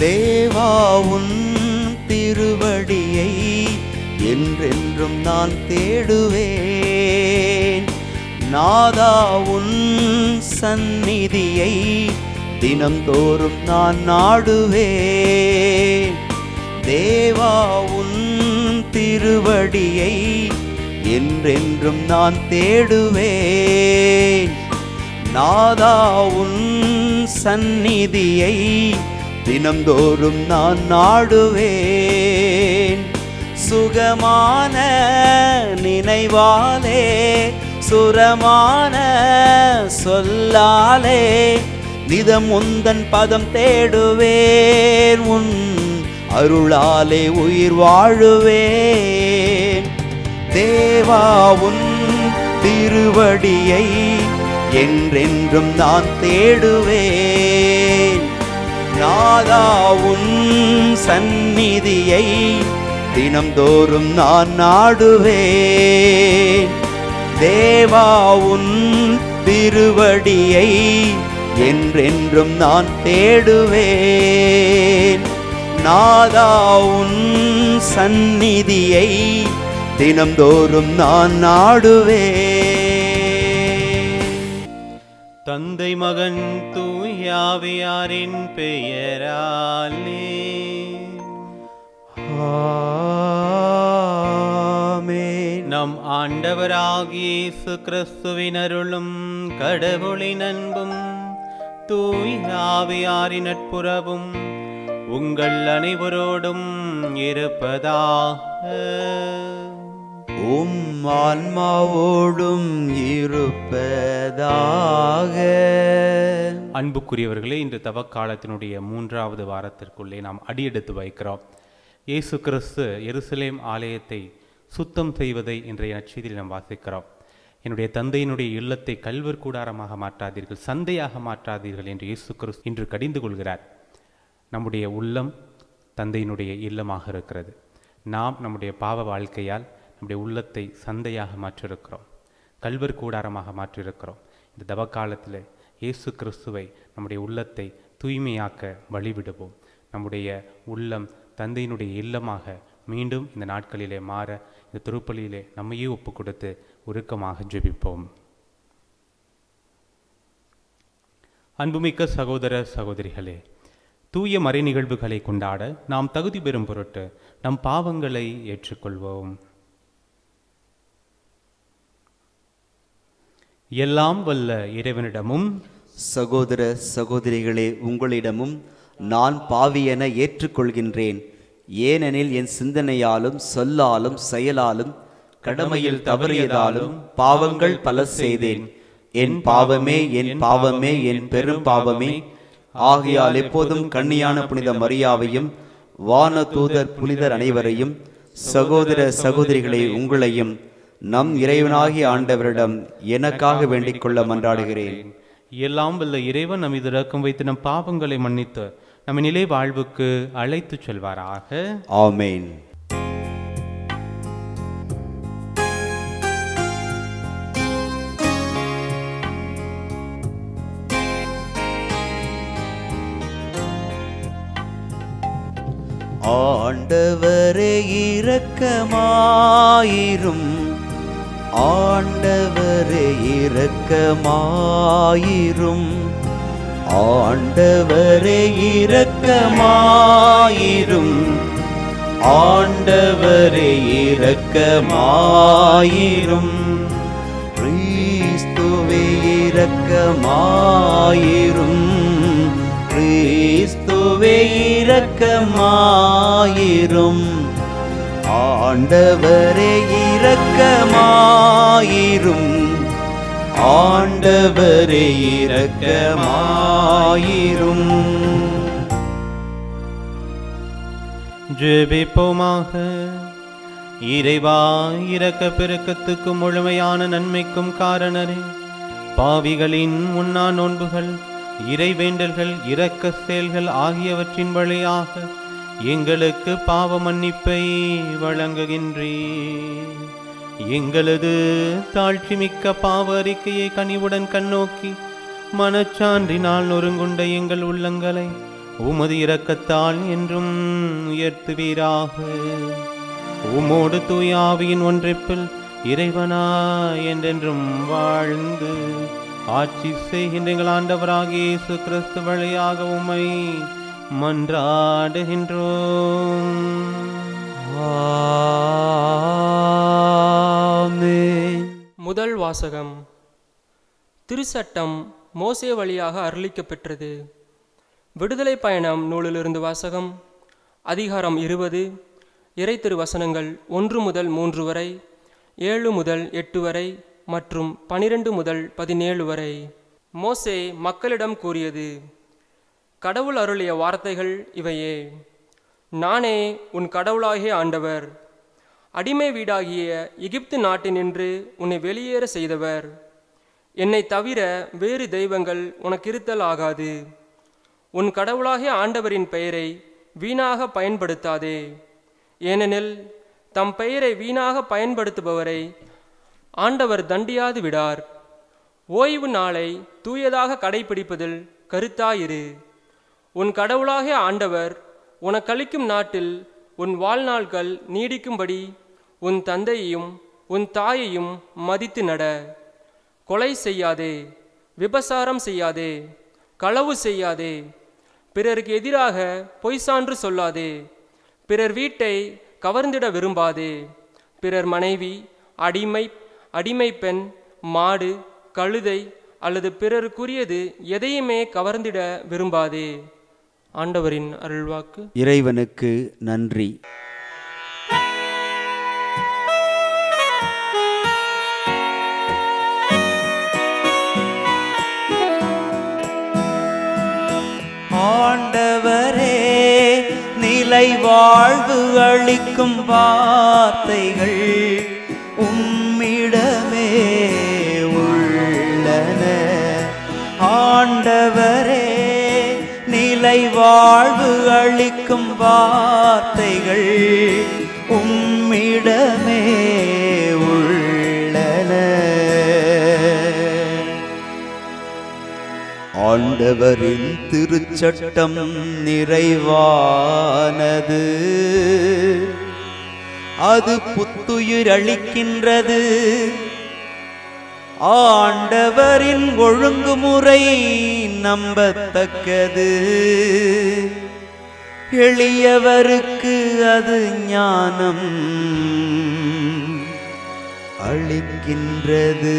தேவா உன் திருவடியை என்றென்றும் நான் தேடுவேன். நாதா உன் சந்நிதியை தினம்தோறும் நான் நாடுவேன். தேவா உன் திருவடியை என்றென்றும் நான் தேடுவேன். நாதா உன் சந்நிதியை தினம்தோறும் நான் நாடுவேன். சுகமான நினைவாலே சுரமான சொல்லாலே நிதம் உந்தன் பதம் தேடுவேன். உன் அருளாலே உயிர் வாழுவேன். தேவா உன் திருவடியை என்றென்றும் நான் தேடுவேன். நாதா உன் சந்நிதியை தினம்தோறும் நான் நாடுவேன். தேவா உன் திருவடியை என்றென்றும் நான் தேடுவேன். நாதா உன் சந்நிதியை தினம்தோறும் நான் நாடுவேன். தந்தை மகன் தூயாவியாரின் பெயராலே ஆமென். நம் ஆண்டவராகிய இயேசு கிறிஸ்துவின் அருளும் கடவுளின் அன்பும் தூயாவியாரின் நட்புறவும் உங்கள் அனைவரோடும் இருப்பதாக. ஆன்மாவோடும் இருப்பதாக. அன்புக்குரியவர்களே, இன்று தவக்காலத்தினுடைய 3வது வாரத்திற்குள்ளே நாம் அடியெடுத்து வைக்கிறோம். இயேசு கிறிஸ்து எருசலேம் ஆலயத்தை சுத்தம் செய்வதை இன்றைய நற்செய்தியில் நாம் வாசிக்கிறோம். என்னுடைய தந்தையினுடைய இல்லத்தை கல்வர் கூடாரமாக மாற்றாதீர்கள், சந்தையாக மாற்றாதீர்கள் என்று இயேசு கிறிஸ்து இன்று கடிந்து கொள்கிறார். நம்முடைய உள்ளம் தந்தையினுடைய இல்லமாக இருக்கிறது. நாம் நம்முடைய பாவ வாழ்க்கையால் நம்முடைய உள்ளத்தை சந்தையாக மாற்றிருக்கிறோம், கல்வர் கூடாரமாக மாற்றிருக்கிறோம். இந்த தவக்காலத்தில் இயேசு கிறிஸ்துவை நம்முடைய உள்ளத்தை தூய்மையாக்க வழிவிடுவோம். நம்முடைய உள்ளம் தந்தையினுடைய இல்லமாக மீண்டும் இந்த நாட்களிலே மாற இந்த திருப்பலியிலே நம்மையே ஒப்பு கொடுத்து உருக்கமாக ஜெபிப்போம். அன்புமிக்க சகோதர சகோதரிகளே, தூய மறை நிகழ்வுகளை கொண்டாட நாம் தகுதி பெறும் பொருட்டு நம் பாவங்களை ஏற்றுக்கொள்வோம். எல்லாம் வல்ல இறைவனிடமும் சகோதர சகோதரிகளே, உங்களிடமும் நான் பாவியென ஏற்றுக்கொள்கின்றேன். ஏனெனில் என் சிந்தனையாலும் சொல்லாலும் செயலாலும் கடமையில் தவறியதாலும் பாவங்கள் பல செய்தேன். என் பாவமே, என் பாவமே, என் பெரும் பாவமே. ஆகையால் எப்போதும் கன்னியான புனித மரியாவையும் வான தூதர் புனிதர் அனைவரையும் சகோதர சகோதரிகளை உங்களையும் நம் இறைவனாகிய ஆண்டவரிடம் எனக்காக வேண்டிக் கொள்ள மன்றாடுகிறேன். எல்லாம் வல்ல இறைவன் நம் மீது இரக்கம் வைத்து நம் பாவங்களை மன்னித்து நம்ம நிலை வாழ்வுக்கு அழைத்து செல்வாராக. ஆமென். ஆண்டவரே இரக்கமாயிரும், ஆண்டவரே இரக்கமாயிரும், ஆண்டவரே இரக்கமாயிரும், ஆண்டவரே இரக்கமாயிரும். கிறிஸ்துவே இரக்கமாயிரும், கிறிஸ்துவே இரக்கமாயிரும், ஆண்டவரே இரக்கமாயிரும், ஆண்டவரே இரக்கமாயிரும். ஜெபிப்போமாக. இறைவா, இரக்க பெருக்கத்துக்கும் முழுமையான நன்மைக்கும் காரணரே, பாவிகளின் உண்ணா நோன்புகள், இறைவேண்டல்கள், இரக்க செயல்கள் ஆகியவற்றின் வழியாக எங்களுக்கு பாவ மன்னிப்பை வழங்குகின்றீர். எங்களது தாழ்ச்சி மிக்க பாவ அறிக்கையை கனிவுடன் கண்ணோக்கி மனச்சான்றினால் நொறுங்குண்ட எங்கள் உள்ளங்களை உமது இரக்கத்தால் என்றும் உயர்த்துவீராக. உமோடு தூயாவியின் ஒன்றிப்பில் இறைவனா என்றென்றும் வாழ்ந்து ஆட்சி செய்கின்ற எங்கள் ஆண்டவராகிய இயேசு கிறிஸ்து வழியாக உம்மை மன்றாடுகின்றோம். ஆமென். முதல் வாசகம். திருச்சட்டம் மோசே வழியாக அருளிக்கப்பெற்றது. விடுதலை பயணம் நூலிலிருந்து வாசகம். அதிகாரம் 20, இறை திருவசனங்கள் 1 முதல் 3 வரை, 7 முதல் 8 வரை மற்றும் 12 முதல் 17 வரை. மோசே மக்களிடம் கூறியது: கடவுள் அருளிய வார்த்தைகள் இவையே. நானே உன் கடவுளாகிய ஆண்டவர், அடிமை வீடாகிய எகிப்து நாட்டினின்று உன்னை வெளியேற செய்தவர். என்னை தவிர வேறு தெய்வங்கள் உனக்கு இருத்தல் ஆகாது. உன் கடவுளாகிய ஆண்டவரின் பெயரை வீணாக பயன்படுத்தாதே. ஏனெனில் தம் பெயரை வீணாக பயன்படுத்துபவரை ஆண்டவர் தண்டியாது விடார். ஓய்வு நாளை தூயதாக கடைபிடிப்பதில் கருத்தாயிரு. உன் கடவுளாகிய ஆண்டவர் உனக்களிக்கும் நாட்டில் உன் வாழ்நாள்கள் நீடிக்கும்படி உன் தந்தையையும் உன் தாயையும் மதித்து நட. கொலை செய்யாதே, விபசாரம் செய்யாதே, களவு செய்யாதே, பிறருக்கு எதிராக பொய் சான்று சொல்லாதே, பிறர் வீட்டை கவர்ந்திட விரும்பாதே, பிறர் மனைவி, அடிமை பெண், மாடு, கழுதை அல்லது பிறருக்குரியது எதையுமே கவர்ந்திட விரும்பாதே. ஆண்டவரின் அருள்வாக்கு. இறைவனுக்கு நன்றி. ஆண்டவரே, நிலை வாழ்வு அளிக்கும் வார்த்தைகள் உம்மிடமே உள்ளன. ஆண்டவரே, நிலை வாழ்வு அளிக்கும் வார்த்தைகள் உம்மிடமே உள்ளன. ஆண்டவரின் திருச்சட்டம் நிறைவானது, அது புத்துயிர் அளிக்கின்றது. ஆண்டவரின் ஒழுங்குமுறை நம்பத்தக்கது, எளியவருக்கு அது ஞானம் அளிக்கின்றது.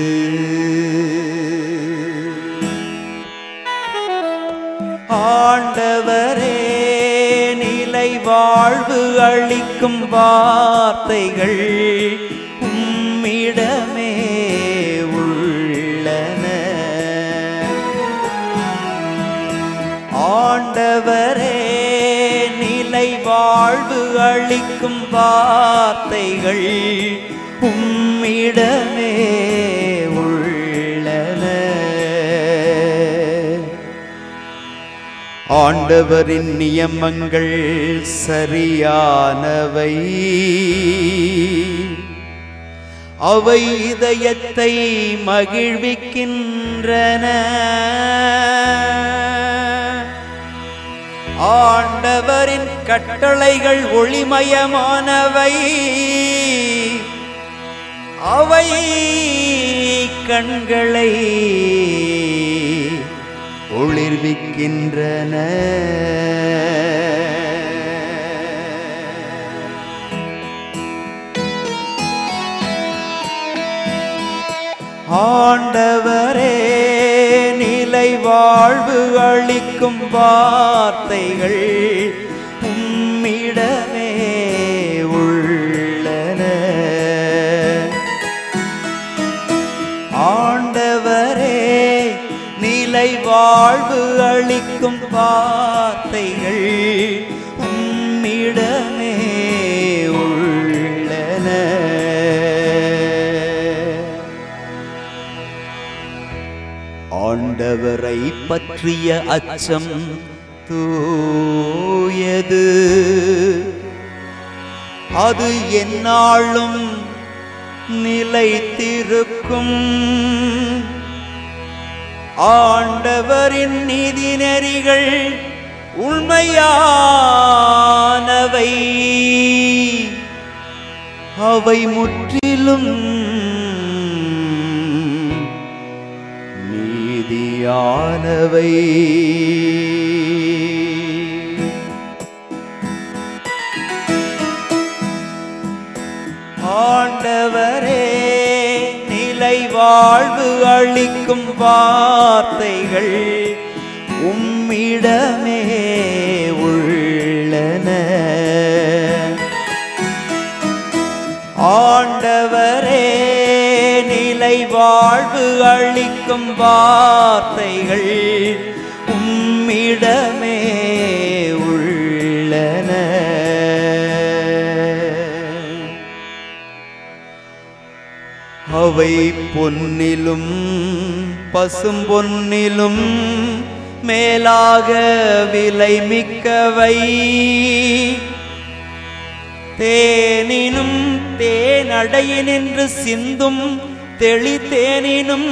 ஆண்டவரே, நிலை வாழ்வு அளிக்கும் வார்த்தைகள் உம்மிடமே உள்ளன. ஆண்டவரே, நிலை வாழ்வு அளிக்கும் வார்த்தைகள் உம்மிடமே உள்ளன. ஆண்டவரின் நியமங்கள் சரியானவை, அவை இதயத்தை மகிழ்விக்கின்றன. ஆண்டவரின் கட்டளைகள் ஒளிமயமானவை, அவை கண்களை ஒளிர்விக்கின்றன. ஆண்டவரே, நிலை வாழ்வு அளிக்கும் வார்த்தைகள் உம்மிடமே உள்ளன. ஆண்டவரே, நிலை வாழ்வு அளிக்கும் வார்த்தைகள் உம்மிடமே உள்ளன. ஆண்டவரை பற்றிய அச்சம் தூயது, அது எந்நாளும் நிலைத்திருக்கும். ஆண்டவரின் நீதி நெறிகள் உண்மையானவை, அவை முற்றிலும் நீதியானவை. ஆண்டவரே, நிலை வாழ்வு அளிக்கும் வார்த்தைகள் உம்மிடமே உள்ளன. ஆண்டவரே, நிலை வாழ்வு அளிக்கும் வார்த்தைகள் உம்மிடமே உள்ளன. அவை பொன்னிலும் பசும்பொன்னிலும் மேலாக விலை மிக்கவை. தேனினும் தேனடையினின்று சிந்தும் தெளித்தேனினும்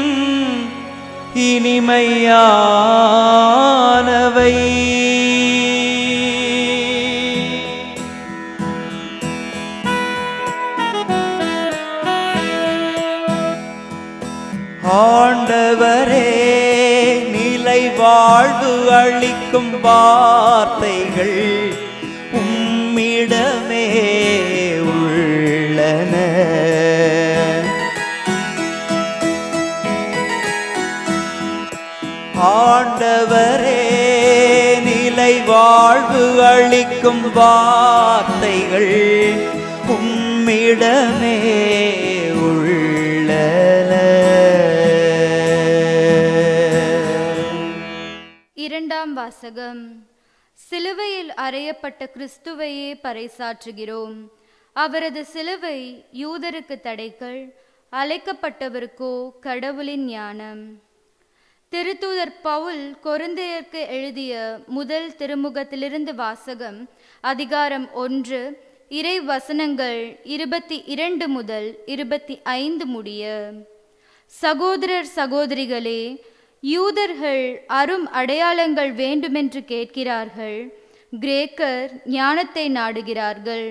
இனிமையானவை. ஆண்டவரே, நிலை வாழ்வு அளிக்கும் வார்த்தைகள் உம்மிடமே உள்ளன. ஆண்டவரே, நிலை வாழ்வு அளிக்கும் வார்த்தைகள் உம்மிடமே உள்ளன. இரண்டாம் வாசகம். சிலுவையில் அறையப்பட்ட கிறிஸ்துவையே பறைசாற்றுகிறோம். அவரது சிலுவை யூதருக்கு தடைகள், அழைக்கப்பட்டவருக்கோ கடவுளின் ஞானம். திருத்தூதர் பவுல் கொரிந்தியருக்கு எழுதிய முதல் திருமுகத்திலிருந்து வாசகம். அதிகாரம் 1, இறை வசனங்கள் 22 முதல் 25 முடிய. சகோதரர் சகோதரிகளே, யூதர்கள் அரும் அடையாளங்கள் வேண்டுமென்று கேட்கிறார்கள், கிரேக்கர் ஞானத்தை நாடுகிறார்கள்.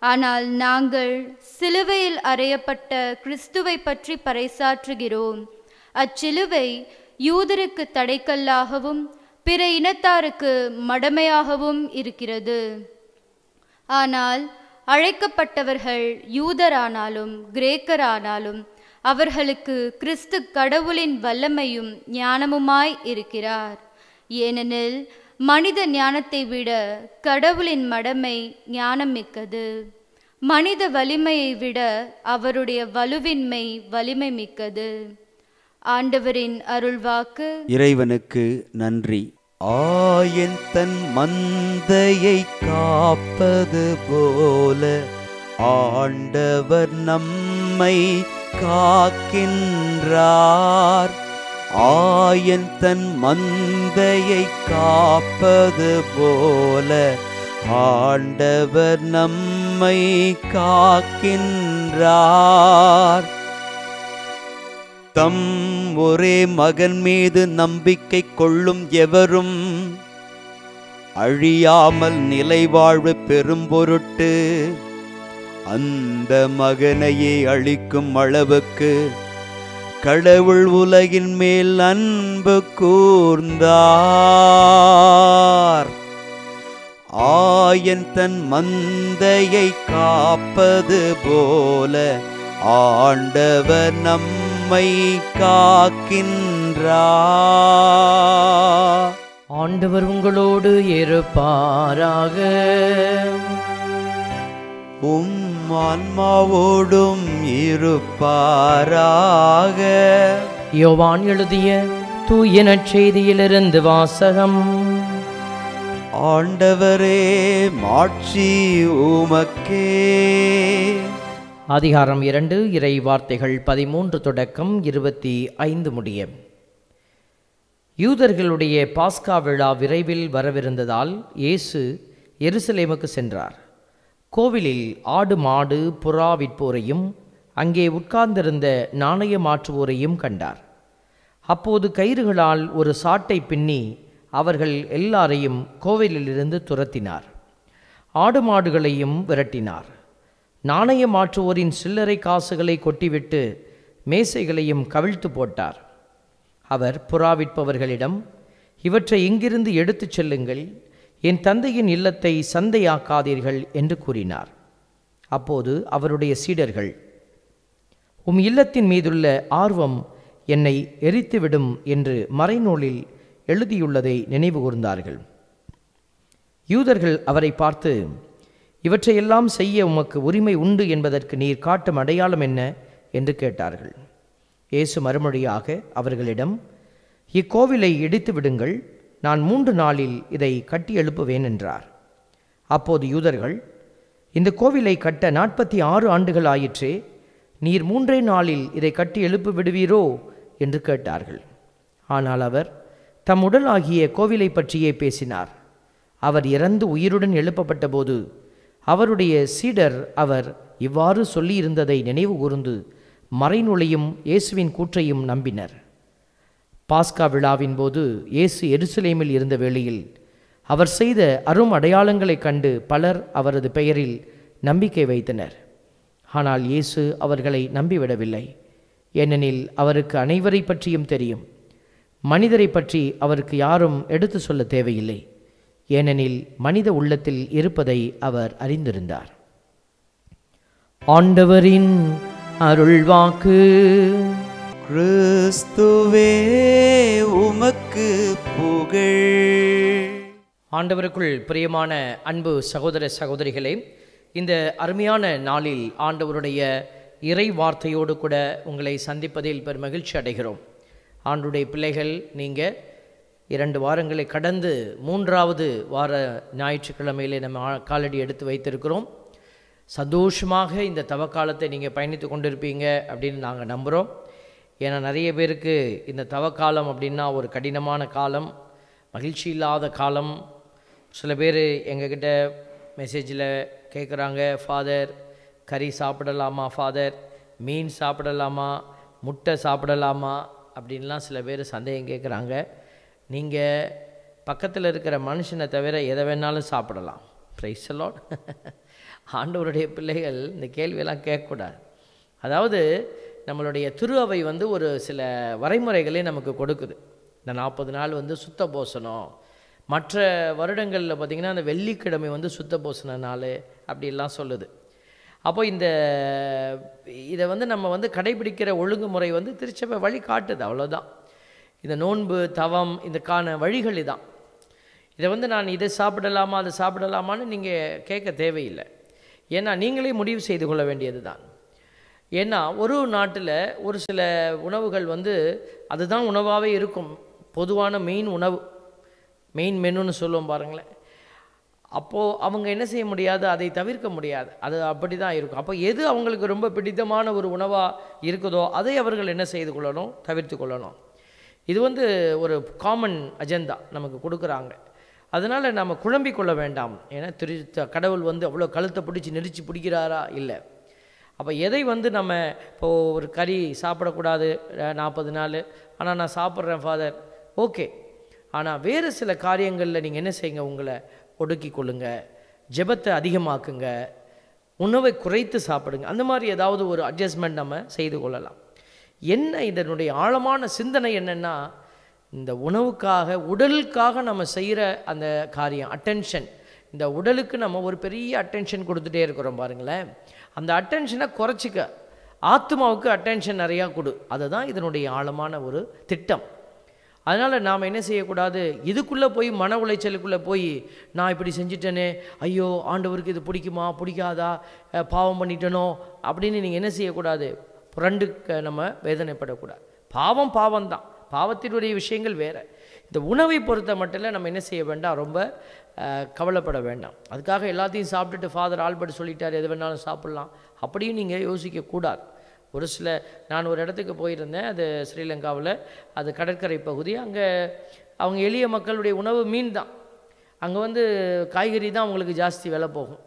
ஆனால் நாங்கள் சிலுவையில் அறையப்பட்ட கிறிஸ்துவை பற்றி பறைசாற்றுகிறோம். அச்சிலுவை யூதருக்கு தடைக்கல்லாகவும் பிற இனத்தாருக்கு மடமையாகவும் இருக்கிறது. ஆனால் அழைக்கப்பட்டவர்கள் யூதரானாலும் கிரேக்கரானாலும் அவர்களுக்கு கிறிஸ்து கடவுளின் வல்லமையும் ஞானமுமாய் இருக்கிறார். ஏனெனில் மனித ஞானத்தை விட கடவுளின் மடமை ஞானம் மிக்கது. மனித வலிமையை விட அவருடைய வலுவின்மை வலிமை மிக்கது. ஆண்டவரின் அருள்வாக்கு. இறைவனுக்கு நன்றி. ஆயன் தன் மந்தையை காப்பது போல ஆண்டவர் நம்மை காக்கின்றார். ஆயன் தன் மந்தையை காப்பது போல ஆண்டவர் நம்மை காக்கின்றார். தம் ஒரே மகன் மீது நம்பிக்கை கொள்ளும் எவரும் அழியாமல் நிலைவாழ்வு பெறும் பொருட்டு அந்த மகனையே அளிக்கும் அளவுக்கு கடவுள் உலகின் மேல் அன்பு கூர்ந்தார். ஆயன் தன் மந்தையை காப்பது போல ஆண்டவர் நம்மை காக்கின்றார். ஆண்டவர் உங்களோடு இருப்பாராக. உம் ஆன்மாவோடும் இருப்பாராக. யோவான் எழுதிய தூய நற்செய்தியிலிருந்து வாசகம். ஆண்டவரே, மாட்சி உமக்கே. அதிகாரம் 2, இறை வார்த்தைகள் 13 தொடக்கம் 25 முடிய. யூதர்களுடைய பாஸ்கா விழா விரைவில் வரவிருந்ததால் இயேசு எருசலேமுக்கு சென்றார். கோவிலில் ஆடு மாடு புறா விற்போரையும் அங்கே உட்கார்ந்திருந்த நாணய மாற்றுவோரையும் கண்டார். அப்போது கயிறுகளால் ஒரு சாட்டை பின்னி அவர்கள் எல்லாரையும் கோவிலிலிருந்து துரத்தினார். ஆடு மாடுகளையும் விரட்டினார். நாணய மாற்றுவோரின் சில்லறை காசுகளை கொட்டிவிட்டு மேசைகளையும் கவிழ்த்து போட்டார். அவர் புறாவிற்பவர்களிடம், இவற்றை இங்கிருந்து எடுத்துச் செல்லுங்கள், என் தந்தையின் இல்லத்தை சந்தையாக்காதீர்கள் என்று கூறினார். அப்போது அவருடைய சீடர்கள், உம் இல்லத்தின் மீதுள்ள ஆர்வம் என்னை எரித்துவிடும் என்று மறைநூலில் எழுதியுள்ளதை நினைவு கூர்ந்தார்கள். யூதர்கள் அவரை பார்த்து, இவற்றையெல்லாம் செய்ய உமக்கு உரிமை உண்டு என்பதற்கு நீர் காட்டும் அடையாளம் என்ன என்று கேட்டார்கள். இயேசு மறுமொழியாக அவர்களிடம், இக்கோவிலை இடித்து விடுங்கள், நான் 3 நாளில் இதை கட்டி எழுப்புவேன் என்றார். அப்போது யூதர்கள், இந்த கோவிலை கட்ட 46 ஆண்டுகள் ஆயிற்றே, நீர் 3 நாளில் இதை கட்டி எழுப்பி விடுவீரோ என்று கேட்டார்கள். ஆனால் அவர் தம் உடல் ஆகிய கோவிலை பற்றியே பேசினார். அவர் இறந்து உயிருடன் எழுப்பப்பட்ட போது அவருடைய சீடர் அவர் இவ்வாறு சொல்லியிருந்ததை நினைவு கூர்ந்து மறைநூலையும் இயேசுவின் கூற்றையும் நம்பினர். பாஸ்கா விழாவின் போது இயேசு எருசலேமில் இருந்த வேளையில் அவர் செய்த அரும் அடையாளங்களைக் கண்டு பலர் அவரது பெயரில் நம்பிக்கை வைத்தனர். ஆனால் இயேசு அவர்களை நம்பிவிடவில்லை. ஏனெனில் அவருக்கு அனைவரை பற்றியும் தெரியும். மனிதரை பற்றி அவருக்கு யாரும் எடுத்து சொல்ல தேவையில்லை. ஏனெனில் மனித உள்ளத்தில் இருப்பதை அவர் அறிந்திருந்தார். ஆண்டவரின் அருள்வாக்கு. கிறிஸ்துவே உமக்கு புகழ். ஆண்டவருக்குள் பிரியமான அன்பு சகோதர சகோதரிகளே, இந்த அருமையான நாளில் ஆண்டவருடைய இறை வார்த்தையோடு கூட உங்களை சந்திப்பதில் பெரும் மகிழ்ச்சி அடைகிறோம். ஆண்டுடைய பிள்ளைகள், நீங்கள் 2 வாரங்களை கடந்து 3வது வார ஞாயிற்றுக்கிழமையிலே நம்ம காலடி எடுத்து வைத்திருக்கிறோம். சந்தோஷமாக இந்த தவக்காலத்தை நீங்கள் பயணித்து கொண்டிருப்பீங்க அப்படின்னு நாங்கள் நம்புகிறோம். ஏன்னா நிறைய பேருக்கு இந்த தவக்காலம் அப்படின்னா ஒரு கடினமான காலம், மகிழ்ச்சி இல்லாத காலம். சில பேர் எங்ககிட்ட மெசேஜில் கேட்குறாங்க, ஃபாதர் கறி சாப்பிடலாமா, ஃபாதர் மீன் சாப்பிடலாமா, முட்டை சாப்பிடலாமா அப்படின்லாம் சில பேர் சந்தேகம் கேட்குறாங்க. நீங்கள் பக்கத்தில் இருக்கிற மனுஷனை தவிர எதை வேணாலும் சாப்பிடலாம். Praise the Lord. ஆண்டவருடைய பிள்ளைகள் இந்த கேள்வியெல்லாம் கேட்கக்கூடாது. அதாவது நம்மளுடைய திரு அவை ஒரு சில வரைமுறைகளே நமக்கு கொடுக்குது. இந்த 40 நாள் சுத்த போசனம். மற்ற வருடங்களில் பார்த்திங்கன்னா அந்த வெள்ளிக்கிழமை சுத்த போசன நாள் அப்படிலாம் சொல்லுது. அப்போ இதை நம்ம கடைபிடிக்கிற ஒழுங்குமுறை திருச்சபை வழி காட்டுது, அவ்வளோதான். இந்த நோன்பு தவம் இதுக்கான வழிகள் இதான். இதை நான் இதை சாப்பிடலாமா அதை சாப்பிடலாமான்னு நீங்கள் கேட்க தேவையில்லை. ஏன்னா நீங்களே முடிவு செய்து கொள்ள வேண்டியது தான். ஏன்னா ஒரு நாட்டில் ஒரு சில உணவுகள் அதுதான் உணவாகவே இருக்கும். பொதுவான மெயின் உணவு, மெயின் மெனுன்னு சொல்லுவோம் பாருங்களேன். அப்போது அவங்க என்ன செய்ய முடியாது, அதை தவிர்க்க முடியாது, அது அப்படி தான் இருக்கும். அப்போ எது அவங்களுக்கு ரொம்ப பிடித்தமான ஒரு உணவாக இருக்குதோ அதை அவர்கள் என்ன செய்து கொள்ளணும், தவிர்த்து கொள்ளணும். இது ஒரு காமன் அஜெண்டா நமக்கு கொடுக்குறாங்க. அதனால் நம்ம குழம்பிக் கொள்ள வேண்டாம். ஏன்னா கடவுள் அவ்வளோ கழுத்தை பிடிச்சி நெரிச்சு பிடிக்கிறாரா? இல்லை. அப்போ எதை நம்ம இப்போது ஒரு கறி சாப்பிடக்கூடாது 40 நாள், ஆனால் நான் சாப்பிட்றேன் ஃபாதர், ஓகே. ஆனால் வேறு சில காரியங்களில் நீங்கள் என்ன செய்யுங்க, உங்களை ஒடுக்கி கொள்ளுங்க, ஜெபத்தை அதிகமாக்குங்க, உணவை குறைத்து சாப்பிடுங்க. அந்த மாதிரி ஏதாவது ஒரு அட்ஜஸ்ட்மெண்ட் நம்ம செய்து கொள்ளலாம். என்ன இதனுடைய ஆழமான சிந்தனை என்னென்னா, இந்த உணவுக்காக உடலுக்காக நம்ம செய்கிற அந்த காரியம் அட்டென்ஷன், இந்த உடலுக்கு நம்ம ஒரு பெரிய அட்டென்ஷன் கொடுத்துட்டே இருக்கிறோம் பாருங்களேன். அந்த அட்டென்ஷனை குறைச்சிக்க, ஆத்மாவுக்கு அட்டென்ஷன் நிறையா கொடு. அதுதான் இதனுடைய ஆழமான ஒரு திட்டம். அதனால் நாம் என்ன செய்யக்கூடாது, இதுக்குள்ளே போய் மன உளைச்சலுக்குள்ளே போய் நான் இப்படி செஞ்சிட்டேனே, ஐயோ ஆண்டவருக்கு இது பிடிக்குமா பிடிக்காதா, பாவம் பண்ணிட்டனோ அப்படின்னு நீங்கள் என்ன செய்யக்கூடாது, புரண்டு நம்ம வேதனைப்படக்கூடாது. பாவம் பாவம்தான், பாவத்தினுடைய விஷயங்கள் வேறு. இந்த உணவை பொறுத்த மட்டும் நம்ம என்ன செய்ய வேண்டாம், ரொம்ப கவலைப்பட வேண்டாம். அதுக்காக எல்லாத்தையும் சாப்பிட்டுட்டு ஃபாதர் ஆல்பர்ட் சொல்லிட்டார் எது வேணாலும் சாப்பிட்லாம் அப்படியும் நீங்கள் யோசிக்கக்கூடாது. ஒரு சில நான் ஒரு இடத்துக்கு போயிருந்தேன், அது ஸ்ரீலங்காவில், அது கடற்கரை பகுதி. அங்கே அவங்க எளிய மக்களுடைய உணவு மீன் தான். அங்கே காய்கறி தான் அவங்களுக்கு ஜாஸ்தி விலை போகும்.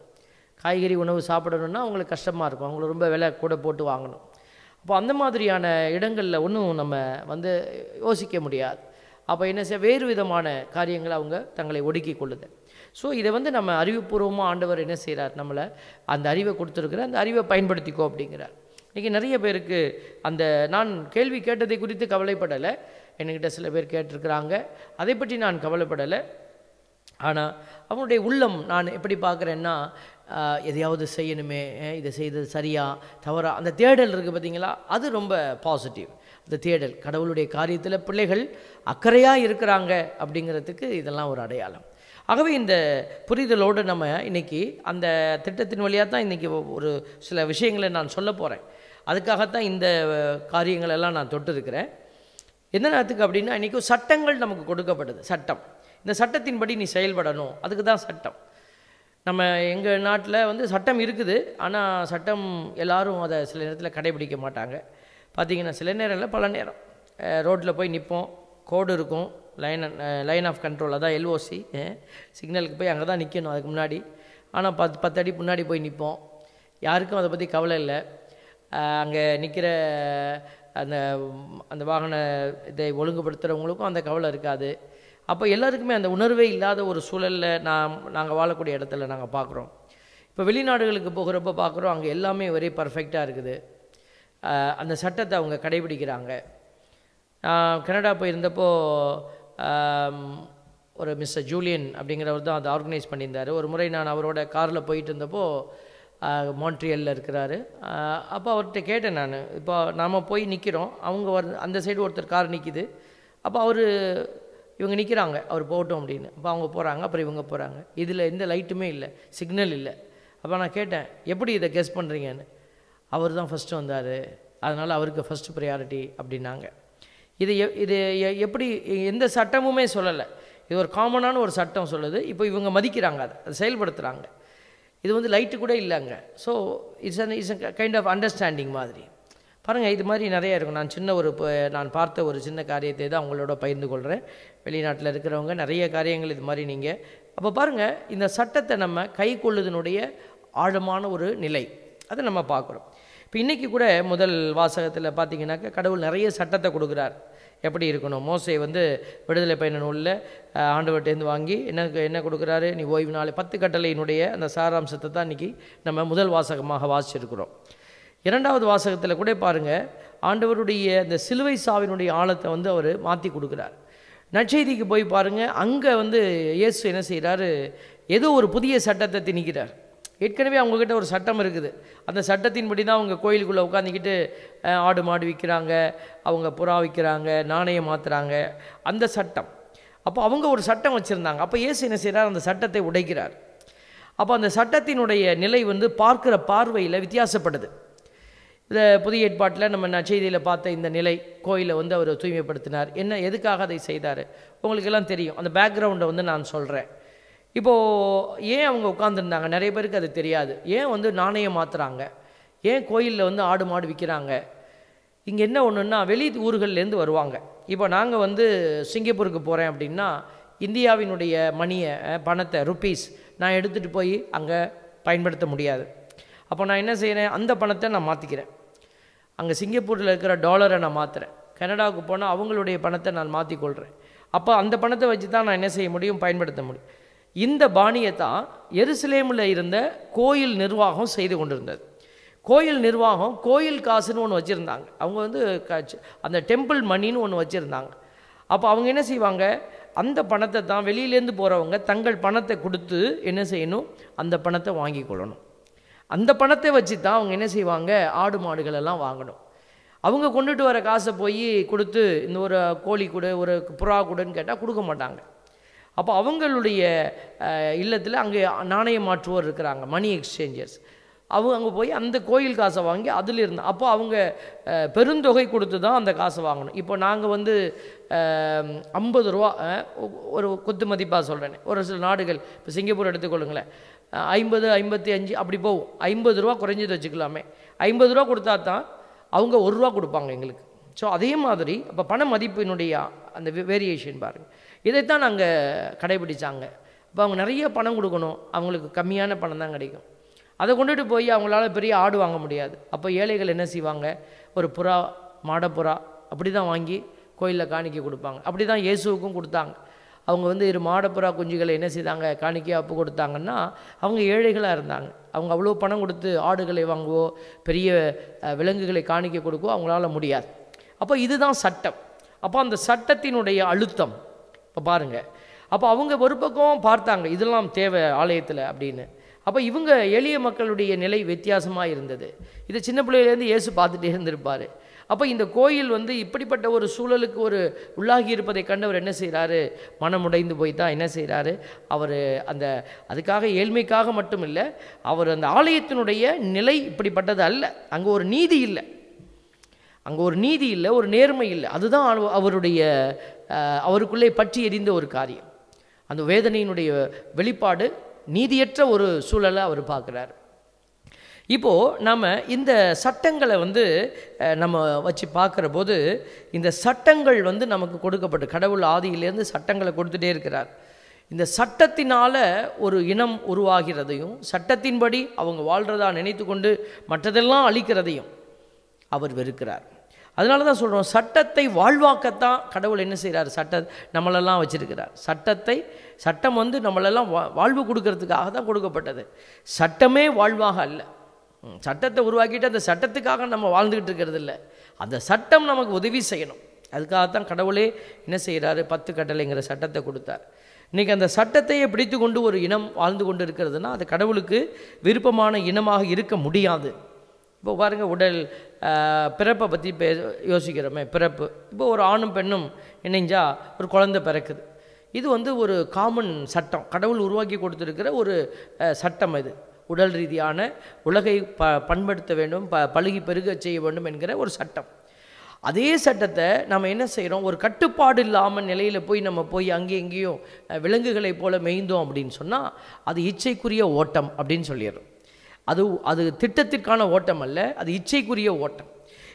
காய்கறி உணவு சாப்பிடணுன்னா அவங்களுக்கு கஷ்டமாக இருக்கும், அவங்களுக்கு ரொம்ப விலை கூட போட்டு வாங்கணும். அப்போ அந்த மாதிரியான இடங்களில் ஒன்றும் நம்ம யோசிக்க முடியாது. அப்போ என்ன செய்ய வேறு விதமான காரியங்களை அவங்க தங்களை ஒடுக்கி கொள்ளுது. ஸோ இதை வந்து நம்ம அறிவுபூர்வமாக ஆண்டவர் என்ன செய்கிறார், நம்மளை அந்த அறிவை கொடுத்துருக்குற அந்த அறிவை பயன்படுத்திக்கோ அப்படிங்கிறார். இன்றைக்கி நிறைய பேருக்கு அந்த நான் கேள்வி கேட்டதை குறித்து கவலைப்படலை, என்கிட்ட சில பேர் கேட்டிருக்கிறாங்க, அதை பற்றி நான் கவலைப்படலை. ஆனால் அவனுடைய உள்ளம் நான் எப்படி பார்க்குறேன்னா, எதையாவது செய்யணுமே, இதை செய்தது சரியா தவறா, அந்த தேடல் இருக்குது பார்த்தீங்களா, அது ரொம்ப பாசிட்டிவ். அந்த தேடல் கடவுளுடைய காரியத்தில் பிள்ளைகள் அக்கறையாக இருக்கிறாங்க அப்படிங்கிறதுக்கு இதெல்லாம் ஒரு அடையாளம். ஆகவே இந்த புரிதலோடு நம்ம இன்றைக்கி அந்த திட்டத்தின் வழியாக தான் இன்றைக்கி ஒரு சில விஷயங்களை நான் சொல்ல போகிறேன். அதுக்காகத்தான் இந்த காரியங்களெல்லாம் நான் தொட்டிருக்கிறேன். என்ன நேரத்துக்கு அப்படின்னா, இன்றைக்கி சட்டங்கள் நமக்கு கொடுக்கப்படுது. சட்டம், இந்த சட்டத்தின்படி நீ செயல்படணும், அதுக்கு தான் சட்டம். நம்ம எங்கள் நாட்டில் வந்து சட்டம் இருக்குது, ஆனால் சட்டம் எல்லாரும் அதை சில நேரத்தில் கடைபிடிக்க மாட்டாங்க. பார்த்திங்கன்னா சில நேரம் இல்லை, பல நேரம் ரோட்டில் போய் நிற்போம், கோடு இருக்கும், லைன் ஆஃப் கண்ட்ரோல், அதான் எல்ஓசி, சிக்னலுக்கு போய் அங்கே தான் நிற்கணும் அதுக்கு முன்னாடி. ஆனால் 10 அடி முன்னாடி போய் நிற்போம், யாருக்கும் அதை பற்றி கவலை இல்லை. அங்கே நிற்கிற அந்த அந்த வாகன இதை ஒழுங்குபடுத்துகிறவங்களுக்கும் அந்த கவலை இருக்காது. அப்போ எல்லாருக்குமே அந்த உணர்வே இல்லாத ஒரு சூழலில் நாங்கள் வாழக்கூடிய இடத்துல நாங்கள் பார்க்குறோம். இப்போ வெளிநாடுகளுக்கு போகிறப்ப பார்க்குறோம், அங்கே எல்லாமே ஒரே பர்ஃபெக்டாக இருக்குது, அந்த சட்டத்தை அவங்க கடைபிடிக்கிறாங்க. கனடா போயிருந்தப்போ ஒரு மிஸ்டர் ஜூலியன் அப்படிங்கிறவர் தான் அதை ஆர்கனைஸ் பண்ணியிருந்தார். ஒரு முறை நான் அவரோட காரில் போயிட்டு இருந்தப்போ, மான்ட்ரியலில் இருக்கிறாரு. அப்போ அவர்கிட்ட கேட்டேன் நான், இப்போ நாம் போய் நிற்கிறோம், அவங்க அந்த சைடு ஒருத்தர் கார் நிற்கிது, அப்போ இவங்க நிற்கிறாங்க, அவர் போகட்டும் அப்படின்னு. அப்போ அவங்க போகிறாங்க, அப்புறம் இவங்க போகிறாங்க, இதில் எந்த லைட்டுமே இல்லை, சிக்னல் இல்லை. அப்போ நான் கேட்டேன், எப்படி இதை கெஸ் பண்ணுறீங்கன்னு. அவர் தான் ஃபஸ்ட்டு வந்தார், அதனால் அவருக்கு ஃபஸ்ட்டு ப்ரையாரிட்டி அப்படின்னாங்க. இது எப்படி, எந்த சட்டமுமே சொல்லலை, இது ஒரு காமனான ஒரு சட்டம் சொல்லுது. இப்போ இவங்க மதிக்கிறாங்க, அதை செயல்படுத்துகிறாங்க. இது வந்து லைட்டு கூட இல்லைங்க. So it's a kind of understanding மாதிரி. பாருங்கள், இது மாதிரி நிறைய இருக்கும். நான் பார்த்த ஒரு சின்ன காரியத்தை தான் அவங்களோட பகிர்ந்து கொள்கிறேன். வெளிநாட்டில் இருக்கிறவங்க நிறைய காரியங்கள் இது மாதிரி நீங்கள் அப்போ பாருங்கள், இந்த சட்டத்தை நம்ம கை கொள்ளுதனுடைய ஆழமான ஒரு நிலை அதை நம்ம பார்க்குறோம். இப்போ இன்றைக்கி கூட முதல் வாசகத்தில் பார்த்தீங்கன்னாக்கா கடவுள் நிறைய சட்டத்தை கொடுக்குறார், எப்படி இருக்கணும். மோசே வந்து விடுதலை பயண நூலில் ஆண்டவர்கிட்டேருந்து வாங்கி என்ன கொடுக்குறாரு, நீ ஓய்வு நாள் 10 கட்டளையினுடைய அந்த சாராம்சத்தை தான் இன்றைக்கி நம்ம முதல் வாசகமாக வாசிச்சிருக்கிறோம். 2வது வாசகத்தில் கூட பாருங்கள், ஆண்டவருடைய இந்த சிலுவை சாவினுடைய ஆழத்தை வந்து அவர் மாற்றி கொடுக்குறார். நற்செய்திக்கு போய் பாருங்கள், அங்கே வந்து இயேசு என்ன செய்கிறாரு, ஏதோ ஒரு புதிய சட்டத்தை திணிக்கிறார். ஏற்கனவே அவங்கக்கிட்ட ஒரு சட்டம் இருக்குது, அந்த சட்டத்தின்படி தான் அவங்க கோயிலுக்குள்ளே உட்காந்துக்கிட்டு ஆடு மாடு விற்கிறாங்க, அவங்க புறா விற்கிறாங்க, நாணயம் மாற்றுறாங்க, அந்த சட்டம். அப்போ அவங்க ஒரு சட்டம் வச்சுருந்தாங்க. அப்போ இயேசு என்ன செய்கிறார், அந்த சட்டத்தை உடைக்கிறார். அப்போ அந்த சட்டத்தினுடைய நிலை வந்து பார்க்குற பார்வையில் வித்தியாசப்படுது. இந்த புதிய ஏற்பாட்டில் நம்ம நற்செய்தியில் பார்த்த இந்த நிலை, கோயிலை வந்து அவர் தூய்மைப்படுத்தினார். எதுக்காக அதை செய்தார் உங்களுக்கெல்லாம் தெரியும். அந்த பேக்ரவுண்டை வந்து நான் சொல்கிறேன். இப்போது ஏன் அவங்க உட்காந்துருந்தாங்க, நிறைய பேருக்கு அது தெரியாது. ஏன் வந்து நாணயம் மாற்றுறாங்க, ஏன் கோயிலில் வந்து ஆடு மாடு விற்கிறாங்க. இங்கே என்ன ஒன்றுன்னா, வெளி ஊர்கள்லேருந்து வருவாங்க. இப்போ நாங்கள் வந்து சிங்கப்பூருக்கு போகிறேன் அப்படின்னா, இந்தியாவினுடைய மணியை, பணத்தை, ருப்பீஸ் நான் எடுத்துகிட்டு போய் அங்கே பயன்படுத்த முடியாது. அப்போ நான் என்ன செய்கிறேன், அந்த பணத்தை நான் மாற்றிக்கிறேன். அங்கே சிங்கப்பூரில் இருக்கிற டாலரை நான் மாற்றுறேன். கனடாவுக்கு போனால் அவங்களுடைய பணத்தை நான் மாற்றிக்கொள்கிறேன். அப்போ அந்த பணத்தை வச்சு தான் நான் என்ன செய்ய முடியும், பயன்படுத்த முடியும். இந்த பாணியை தான் எருசலேமில் இருந்த கோயில் நிர்வாகம் செய்து கொண்டிருந்தது. கோயில் நிர்வாகம் கோயில் காசுன்னு ஒன்று வச்சுருந்தாங்க. அவங்க வந்து அந்த டெம்பிள் மணின்னு ஒன்று வச்சுருந்தாங்க. அப்போ அவங்க என்ன செய்வாங்க, அந்த பணத்தை தான் வெளியிலேருந்து போகிறவங்க தங்கள் பணத்தை கொடுத்து என்ன செய்யணும், அந்த பணத்தை வாங்கி கொள்ளணும். அந்த பணத்தை வச்சு தான் அவங்க என்ன செய்வாங்க, ஆடு மாடுகளெல்லாம் வாங்கணும். அவங்க கொண்டுட்டு வர காசை போய் கொடுத்து இந்த ஒரு கோழி கொடு, ஒரு புறா கொடுன்னு கேட்டால் கொடுக்க மாட்டாங்க. அப்போ அவங்களுடைய இல்லத்தில் அங்கே நாணய மாற்றுவோர் இருக்கிறாங்க, மணி எக்ஸ்சேஞ்சர்ஸ். அங்கே போய் அந்த கோயில் காசை வாங்கி அதில் இருந்தால், அப்போ அவங்க பெருந்தொகை கொடுத்து தான் அந்த காசை வாங்கணும். இப்போ நாங்கள் வந்து 50 ரூபா, ஒரு குத்து மதிப்பாக சொல்கிறேன், ஒரு சில நாடுகள், இப்போ சிங்கப்பூர் எடுத்துக்கொள்ளுங்களேன், 50, 55 அப்படி போகும். 50 ரூபா குறைஞ்சது வச்சுக்கலாமே. 50 ரூபா கொடுத்தா தான் அவங்க 1 ரூபா கொடுப்பாங்க எங்களுக்கு. ஸோ அதே மாதிரி அப்போ பண மதிப்பினுடைய அந்த வேரியேஷன் பாருங்கள். இதைத்தான் நாங்கள் கடைபிடிச்சாங்க. இப்போ அவங்க நிறைய பணம் கொடுக்கணும், அவங்களுக்கு கம்மியான பணம் தான் கிடைக்கும். அதை கொண்டுட்டு போய் அவங்களால பெரிய ஆடு வாங்க முடியாது. அப்போ ஏழைகள் என்ன செய்வாங்க, ஒரு புறா, மாடப்புறா அப்படி தான் வாங்கி கோயிலில் காணிக்கை கொடுப்பாங்க. அப்படி தான் இயேசுவுக்கும் கொடுத்தாங்க. அவங்க வந்து 2 மாடப்புறா குஞ்சுகளை என்ன செய்தாங்க, காணிக்கையாக ஒப்பு கொடுத்தாங்கன்னா அவங்க ஏழைகளாக இருந்தாங்க. அவங்க அவ்வளோ பணம் கொடுத்து ஆடுகளை வாங்குவோ பெரிய விலங்குகளை காணிக்கை கொடுக்கவோ அவங்களால முடியாது. அப்போ இதுதான் சட்டம். அப்போ அந்த சட்டத்தினுடைய அழுத்தம் இப்போ பாருங்கள். அப்போ அவங்க ஒரு பக்கம் பார்த்தாங்க இதெல்லாம் தேவை ஆலயத்தில் அப்படின்னு. அப்போ இவங்க எளிய மக்களுடைய நிலை வித்தியாசமாக இருந்தது. இதை சின்ன பிள்ளையிலேருந்து இயேசு பார்த்துட்டே இருந்திருப்பார். அப்போ இந்த கோயில் வந்து இப்படிப்பட்ட ஒரு சூழலுக்கு உள்ளாகி இருப்பதை கண்டவர் என்ன செய்கிறாரு, மனமுடைந்து போய் தான் என்ன செய்கிறாரு, அவர் அதுக்காக ஏழ்மைக்காக மட்டும் இல்லை, அவர் அந்த ஆலயத்தினுடைய நிலை இப்படிப்பட்டது அல்ல. அங்கே ஒரு நீதி இல்லை, ஒரு நேர்மை இல்லை. அதுதான் அவருக்குள்ளே பற்றி எரிந்த ஒரு காரியம். அந்த வேதனையினுடைய வெளிப்பாடு நீதியற்ற ஒரு சூழலை அவர் பார்க்குறார். இப்போது நம்ம இந்த சட்டங்களை வந்து நம்ம வச்சு பார்க்குற போது இந்த சட்டங்கள் வந்து நமக்கு கொடுக்கப்பட்டு கடவுள் ஆதியிலேருந்து சட்டங்களை கொடுத்துட்டே இருக்கிறார். இந்த சட்டத்தினால் ஒரு இனம் உருவாகிறதையும் சட்டத்தின்படி அவங்க வாழ்கிறதா நினைத்து கொண்டு மற்றதெல்லாம் அழிக்கிறதையும் அவர் வெறுக்கிறார். அதனால தான் சொல்கிறோம், சட்டத்தை வாழ்வாக்கத்தான் கடவுள் என்ன செய்கிறார், நம்மளெல்லாம் வச்சிருக்கிறார். சட்டம் வந்து நம்மளெல்லாம் வாழ்வு கொடுக்கறதுக்காக தான் கொடுக்கப்பட்டது. சட்டமே வாழ்வாக அல்ல. சட்டத்தை உருவாக்கிட்டு அந்த சட்டத்துக்காக நம்ம வாழ்ந்துக்கிட்டு இருக்கிறது இல்லை. அந்த சட்டம் நமக்கு உதவி செய்யணும். அதுக்காகத்தான் கடவுளே என்ன செய்கிறாரு, 10 கட்டளைங்கிற சட்டத்தை கொடுத்தார். இன்றைக்கி அந்த சட்டத்தையே பிடித்து கொண்டு ஒரு இனம் வாழ்ந்து கொண்டு இருக்கிறதுனா அது கடவுளுக்கு விருப்பமான இனமாக இருக்க முடியாது. இப்போ பாருங்கள், உடல் பிறப்பை பற்றி யோசிக்கிறோமே, பிறப்பு. இப்போ ஒரு ஆணும் பெண்ணும் இணைஞ்சா ஒரு குழந்தை பிறக்குது. இது வந்து ஒரு காமன் சட்டம், கடவுள் உருவாக்கி கொடுத்துருக்கிற ஒரு சட்டம். இது உடல் ரீதியான உலகை பண்படுத்த வேண்டும், பழுகி பெருக செய்ய வேண்டும் என்கிற ஒரு சட்டம். அதே சட்டத்தை நம்ம என்ன செய்கிறோம், ஒரு கட்டுப்பாடு இல்லாமல் நிலையில் நம்ம போய் அங்கே எங்கேயும் விலங்குகளை போல் மேய்ந்தோம் அப்படின்னு சொன்னால் அது இச்சைக்குரிய ஓட்டம் அப்படின்னு சொல்லிடுறோம். அது திட்டத்திற்கான ஓட்டம் அல்ல, அது இச்சைக்குரிய ஓட்டம்.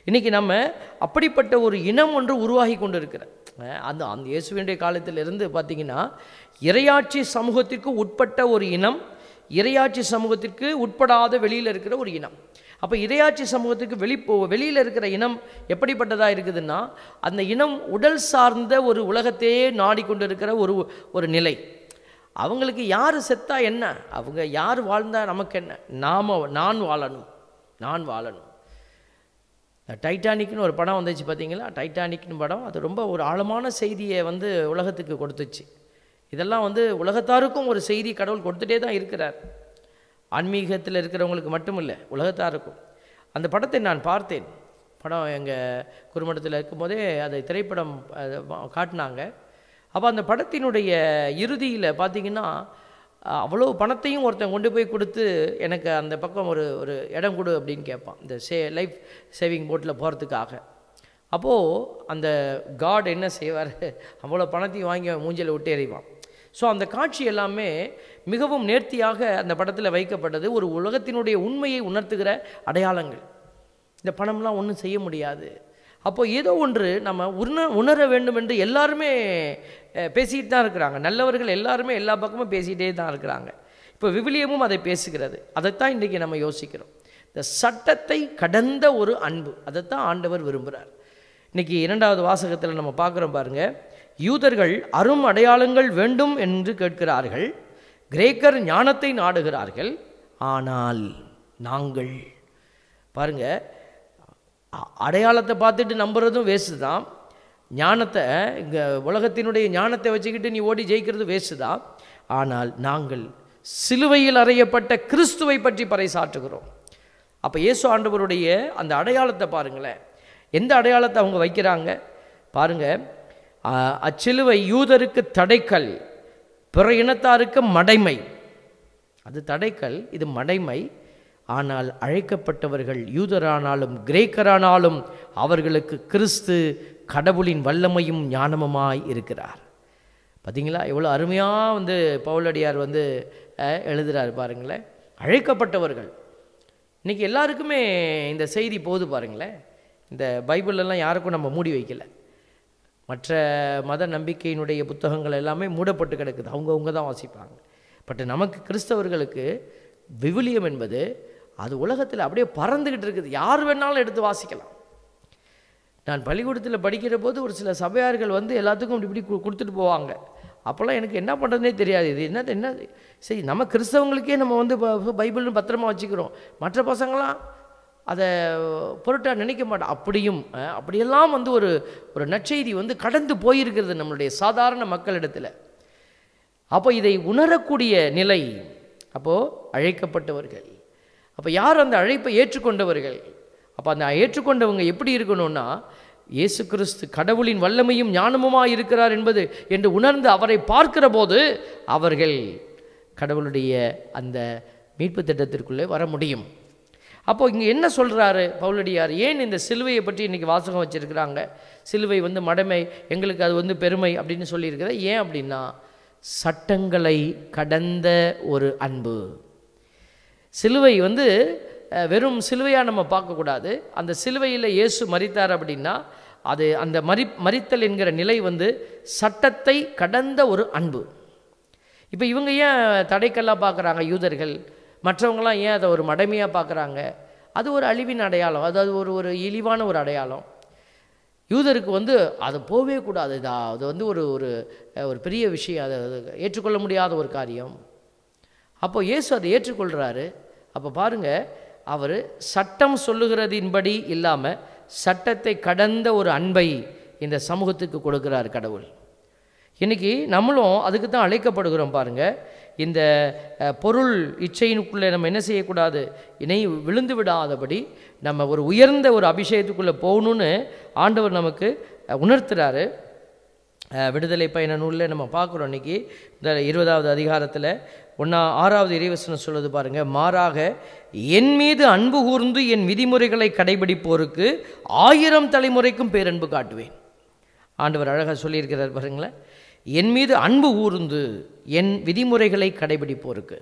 இன்றைக்கி நம்ம அப்படிப்பட்ட ஒரு இனம் ஒன்று உருவாகி கொண்டு இருக்கிற அந்த இயேசுவினுடைய காலத்திலிருந்து பார்த்திங்கன்னா இறையாட்சி சமூகத்திற்கு உட்பட்ட ஒரு இனம், இறையாட்சி சமூகத்திற்கு உட்படாத வெளியில் இருக்கிற ஒரு இனம். அப்போ இறையாட்சி சமூகத்துக்கு வெளியில் இருக்கிற இனம் எப்படிப்பட்டதாக இருக்குதுன்னா, அந்த இனம் உடல் சார்ந்த ஒரு உலகத்தையே நாடிக்கொண்டு இருக்கிற ஒரு நிலை. அவங்களுக்கு யார் செத்தா என்ன, அவங்க யார் வாழ்ந்தா நமக்கு என்ன, நான் வாழணும். டைட்டானிக்னு ஒரு படம் வந்துச்சு பார்த்தீங்களா, டைட்டானிக்னு படம். அது ரொம்ப ஒரு ஆழமான செய்தியை வந்து உலகத்துக்கு கொடுத்துச்சு. இதெல்லாம் வந்து உலகத்தாருக்கும் ஒரு செய்தி கடவுள் கொடுத்துட்டே தான் இருக்கிறார். ஆன்மீகத்தில் இருக்கிறவங்களுக்கு மட்டும் இல்லை, உலகத்தாருக்கும். அந்த படத்தை நான் பார்த்தேன். படம் எங்கள் குறுமடத்தில் இருக்கும்போதே அதை திரைப்படம் காட்டினாங்க. அப்போ அந்த படத்தினுடைய இறுதியில் பார்த்திங்கன்னா அவ்வளோ பணத்தையும் ஒருத்தன் கொண்டு போய் கொடுத்து எனக்கு அந்த பக்கம் ஒரு இடம் கொடு அப்படின்னு கேட்பான், இந்த லைஃப் சேவிங் போட்டில் போகிறதுக்காக. அப்போது அந்த காட் என்ன செய்வார், அவ்வளோ பணத்தையும் வாங்கி மூஞ்சில் விட்டு எறிவான். ஸோ அந்த காட்சி எல்லாமே மிகவும் நேர்த்தியாக அந்த படத்தில் வைக்கப்பட்டது. ஒரு உலகத்தினுடைய உண்மையை உணர்த்துகிற அடையாளங்கள். இந்த பணம்லாம் ஒன்றும் செய்ய முடியாது. அப்போது ஏதோ ஒன்று நம்ம உணர வேண்டும் என்று எல்லாருமே பேசிகிட்டு தான் இருக்கிறாங்க. நல்லவர்கள் எல்லாருமே எல்லா பக்கமும் பேசிகிட்டே தான் இருக்கிறாங்க. இப்போ விவிலியமும் அதை பேசுகிறது. அதைத்தான் இன்றைக்கி நம்ம யோசிக்கிறோம். இந்த சட்டத்தை கடந்த ஒரு அன்பு, அதைத்தான் ஆண்டவர் விரும்புகிறார். இன்றைக்கி 2வது வாசகத்தில் நம்ம பார்க்குறோம் பாருங்கள். யூதர்கள் அரும் அடையாளங்கள் வேண்டும் என்று கேட்கிறார்கள், கிரேக்கர் ஞானத்தை நாடுகிறார்கள், ஆனால் நாங்கள் பாருங்கள், அடையாளத்தை பார்த்துட்டு நம்புறதும் வேஸ்ட்டு தான். ஞானத்தை இங்கே உலகத்தினுடைய ஞானத்தை வச்சுக்கிட்டு நீ ஓடி ஜெயிக்கிறது வேஸ்ட்டு தான். ஆனால் நாங்கள் சிலுவையில் அறையப்பட்ட கிறிஸ்துவை பற்றி பறைசாற்றுகிறோம். அப்போ இயேசு ஆண்டவருடைய அந்த அடையாளத்தை பாருங்களேன். எந்த அடையாளத்தை அவங்க வைக்கிறாங்க பாருங்கள். அச்சிலுவை யூதருக்கு தடைக்கல், பிற இனத்தாருக்கு மடைமை. அது தடைக்கல், இது மடைமை. ஆனால் அழைக்கப்பட்டவர்கள் யூதரானாலும் கிரேக்கரானாலும் அவர்களுக்கு கிறிஸ்து கடவுளின் வல்லமையும் ஞானமுமாய் இருக்கிறார். பார்த்தீங்களா, எவ்வளோ அருமையாக வந்து பவுலடியார் வந்து எழுதுகிறார் பாருங்களேன். அழைக்கப்பட்டவர்கள். இன்றைக்கி எல்லாருக்குமே இந்த செய்தி போது பாருங்களேன். இந்த பைபிளெல்லாம் யாருக்கும் நம்ம மூடி வைக்கலை. மற்ற மத நம்பிக்கையினுடைய புத்தகங்கள் எல்லாமே மூடப்பட்டு கிடக்குது, அவங்கவுங்க தான் வாசிப்பாங்க. பட் நமக்கு கிறிஸ்தவர்களுக்கு விவிலியம் என்பது அது உலகத்தில் அப்படியே பறந்துக்கிட்டு இருக்குது. யார் வேணாலும் எடுத்து வாசிக்கலாம். நான் பள்ளிக்கூடத்தில் படிக்கிற போது ஒரு சில சபையார்கள் வந்து எல்லாத்துக்கும் இப்படி கொடுத்துட்டு போவாங்க. அப்போல்லாம் எனக்கு என்ன பண்ணுறதுனே தெரியாது. இது என்ன சரி, நம்ம கிறிஸ்தவங்களுக்கே நம்ம வந்து பைபிள்னு பத்திரமா வச்சுக்கிறோம், மற்ற பசங்களாம் அதை பொருட்டாக நினைக்க மாட்டோம். அப்படியெல்லாம் வந்து ஒரு நற்செய்தி வந்து கடந்து போயிருக்கிறது நம்மளுடைய சாதாரண மக்களிடத்தில். அப்போ இதை உணரக்கூடிய நிலை, அப்போது அழைக்கப்பட்டவர்கள், அப்போ யார் அந்த அழைப்பை ஏற்றுக்கொண்டவர்கள்? அப்போ அந்த ஏற்றுக்கொண்டவங்க எப்படி இருக்கணும்னா, இயேசு கிறிஸ்து கடவுளின் வல்லமையும் ஞானமுமாக இருக்கிறார் என்பது என்று உணர்ந்து அவரை பார்க்கிற போது அவர்கள் கடவுளுடைய அந்த மீட்பு திட்டத்திற்குள்ளே வர முடியும். அப்போ இங்கே என்ன சொல்கிறாரு பவுலடியார்? ஏன் இந்த சிலுவையை பற்றி இன்றைக்கி வாசகம் வச்சுருக்கிறாங்க? சிலுவை வந்து மடமை, எங்களுக்கு அது வந்து பெருமை அப்படின்னு சொல்லியிருக்கிற. ஏன் அப்படின்னா, சட்டங்களை கடந்த ஒரு அன்பு. சிலுவை வந்து வெறும் சிலுவையாக நம்ம பார்க்கக்கூடாது. அந்த சிலுவையில் இயேசு மரித்தார் அப்படின்னா அது அந்த மரித்தல் என்கிற நிலை வந்து சட்டத்தை கடந்த ஒரு அன்பு. இப்போ இவங்க ஏன் தடைக்கல்லாக பார்க்குறாங்க யூதர்கள், மற்றவங்களாம் ஏன் அதை ஒரு மடமையாக பார்க்குறாங்க? அது ஒரு அழிவின் அடையாளம், அதாவது ஒரு இழிவான ஒரு அடையாளம். யூதருக்கு வந்து அது போகவே கூடாது, அது வந்து ஒரு பெரிய விஷயம், அதை ஏற்றுக்கொள்ள முடியாத ஒரு காரியம். அப்போ இயேசு அதை ஏற்றுக்கொள்கிறாரு. அப்போ பாருங்கள், அவர் சட்டம் சொல்லுகிறதின்படி இல்லாமல் சட்டத்தை கடந்த ஒரு அன்பை இந்த சமூகத்துக்கு கொடுக்கிறார் கடவுள். இன்றைக்கி நம்மளும் அதுக்கு தான் அழைக்கப்படுகிறோம். பாருங்கள், இந்த பொருள் இச்சையினுக்குள்ளே நம்ம என்ன செய்யக்கூடாது, இணை விழுந்து விடாதபடி நம்ம ஒரு உயர்ந்த ஒரு அபிஷேகத்துக்குள்ளே போகணுன்னு ஆண்டவர் நமக்கு உணர்த்துறாரு. விடுதலை பயண நூலில் நம்ம பார்க்குறோம். இன்றைக்கி இந்த 20வது அதிகாரத்தில் 6வது இறைவசனம் சொல்லுது பாருங்கள், மாறாக என் மீது அன்பு கூர்ந்து என் விதிமுறைகளை கடைபிடிப்போருக்கு 1000 தலைமுறைக்கும் பேரன்பு காட்டுவேன். ஆண்டவர் அழகாக சொல்லியிருக்கிறார் பாருங்களேன், என் மீது அன்பு கூர்ந்து என் விதிமுறைகளை கடைபிடிப்போருக்கு.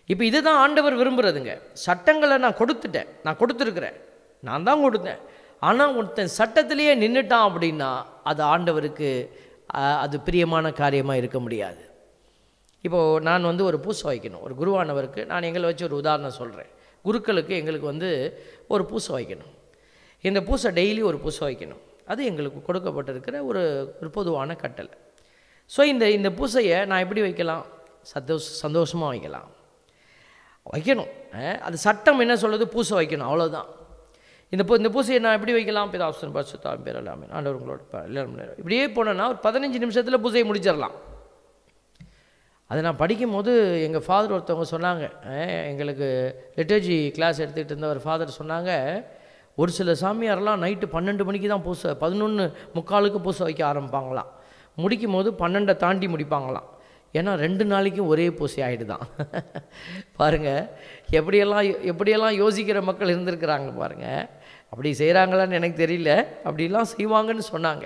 இப்போ இதுதான் ஆண்டவர் விரும்புகிறதுங்க. சட்டங்களை நான் கொடுத்துருக்கிறேன், நான் தான் கொடுத்தேன். ஆனால் ஒருத்தன் சட்டத்திலேயே நின்றுட்டான் அப்படின்னா அது ஆண்டவருக்கு அது பிரியமான காரியமாக இருக்க முடியாது. இப்போது நான் வந்து ஒரு பூசை வைக்கணும், ஒரு குருவானவருக்கு நான் எங்களை வச்சு ஒரு உதாரணம் சொல்கிறேன். குருக்களுக்கு எங்களுக்கு வந்து ஒரு பூசை வைக்கணும். இந்த பூசை டெய்லி ஒரு பூசை வைக்கணும், அது எங்களுக்கு கொடுக்கப்பட்டிருக்கிற ஒரு பொதுவான கட்டளை. ஸோ இந்த பூசையை நான் எப்படி வைக்கலாம்? சந்தோஷமாக வைக்கணும். அது சட்டம் என்ன சொல்லுது? பூசை வைக்கணும், அவ்வளோதான். இந்த பூசையை நான் எப்படி வைக்கலாம்? பிதாசுரன் பரிசுத்தாவின் பேர் எல்லாமே ஆண்டவர்களோட இப்படியே போனேன்னா ஒரு 15 நிமிஷத்தில் பூசையை முடிச்சிடலாம். அதை நான் படிக்கும் போது எங்கள் ஃபாதர் ஒருத்தவங்க சொன்னாங்க, எங்களுக்கு லிட்டர்ஜி கிளாஸ் எடுத்துக்கிட்டு இருந்த ஒரு ஃபாதர் சொன்னாங்க, ஒரு சில சாமியாரெல்லாம் நைட்டு 12 மணிக்கு தான் பூசை, 11:45க்கு பூசை வைக்க ஆரம்பிப்பாங்களாம். முடிக்கும் போது 12 தாண்டி முடிப்பாங்களாம். ஏன்னா 2 நாளைக்கும் ஒரே பூசை ஆகிடுதான். பாருங்கள், எப்படியெல்லாம் யோசிக்கிற மக்கள் இருந்திருக்கிறாங்க பாருங்கள். அப்படி செய்கிறாங்களான்னு எனக்கு தெரியல, அப்படிலாம் செய்வாங்கன்னு சொன்னாங்க.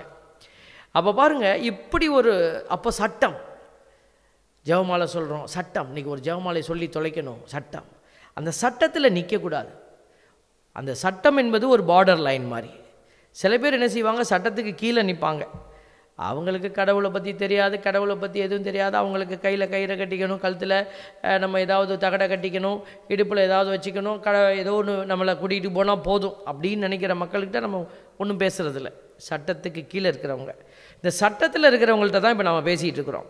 அப்போ பாருங்கள், இப்படி அப்போ சட்டம், ஜெபமாலை சொல்கிறோம், சட்டம். இன்றைக்கி ஒரு ஜெபமாலை சொல்லி தொலைக்கணும், சட்டம். அந்த சட்டத்தில் நிற்கக்கூடாது. அந்த சட்டம் என்பது ஒரு பார்டர் லைன் மாதிரி. சில பேர் என்ன செய்வாங்க, சட்டத்துக்கு கீழே நிற்பாங்க. அவங்களுக்கு கடவுளை பற்றி தெரியாது, கடவுளை பற்றி எதுவும் தெரியாது. அவங்களுக்கு கையில் கயிறை கட்டிக்கணும், கழுத்தில் நம்ம ஏதாவது தகடை கட்டிக்கணும், இடுப்பில் ஏதாவது வச்சுக்கணும், ஏதோ ஒன்று நம்மளை கூட்டிகிட்டு போனால் போதும் அப்படின்னு நினைக்கிற மக்கள்கிட்ட நம்ம ஒன்றும் பேசுகிறதில்ல. சட்டத்துக்கு கீழே இருக்கிறவங்க, இந்த சட்டத்தில் இருக்கிறவங்கள்ட்ட தான் இப்போ நம்ம பேசிகிட்டு இருக்கிறோம்.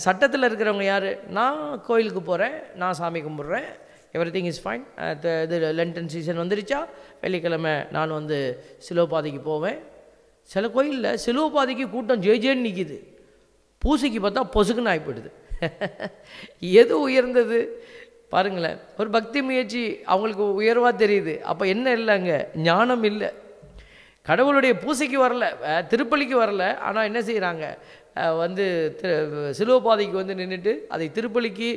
சட்டத்தில் இருக்கிறவங்க யார்? நான் கோயிலுக்கு போகிறேன், நான் சாமி கும்பிட்றேன், எவ்ரிதிங் இஸ் ஃபைன். இது லென்டன் சீசன் வந்துருச்சா, வெள்ளிக்கிழமை நான் வந்து சிலோபாதைக்கு போவேன். சில கோயிலில் சிலுவபாதைக்கு கூட்டம் ஜேன்னு நிற்கிது, பூசைக்கு பார்த்தா பொசுக்குன்னு ஆகிப்படுது. எது உயர்ந்தது பாருங்களேன். ஒரு பக்தி முயற்சி அவங்களுக்கு உயர்வாக தெரியுது. அப்போ என்ன இல்லைங்க, ஞானம் இல்லை. கடவுளுடைய பூசைக்கு வரல, திருப்பலிக்கு வரல, ஆனால் என்ன செய்கிறாங்க, வந்து சிலுவபாதைக்கு வந்து நின்றுட்டு அதை திருப்பலிக்கு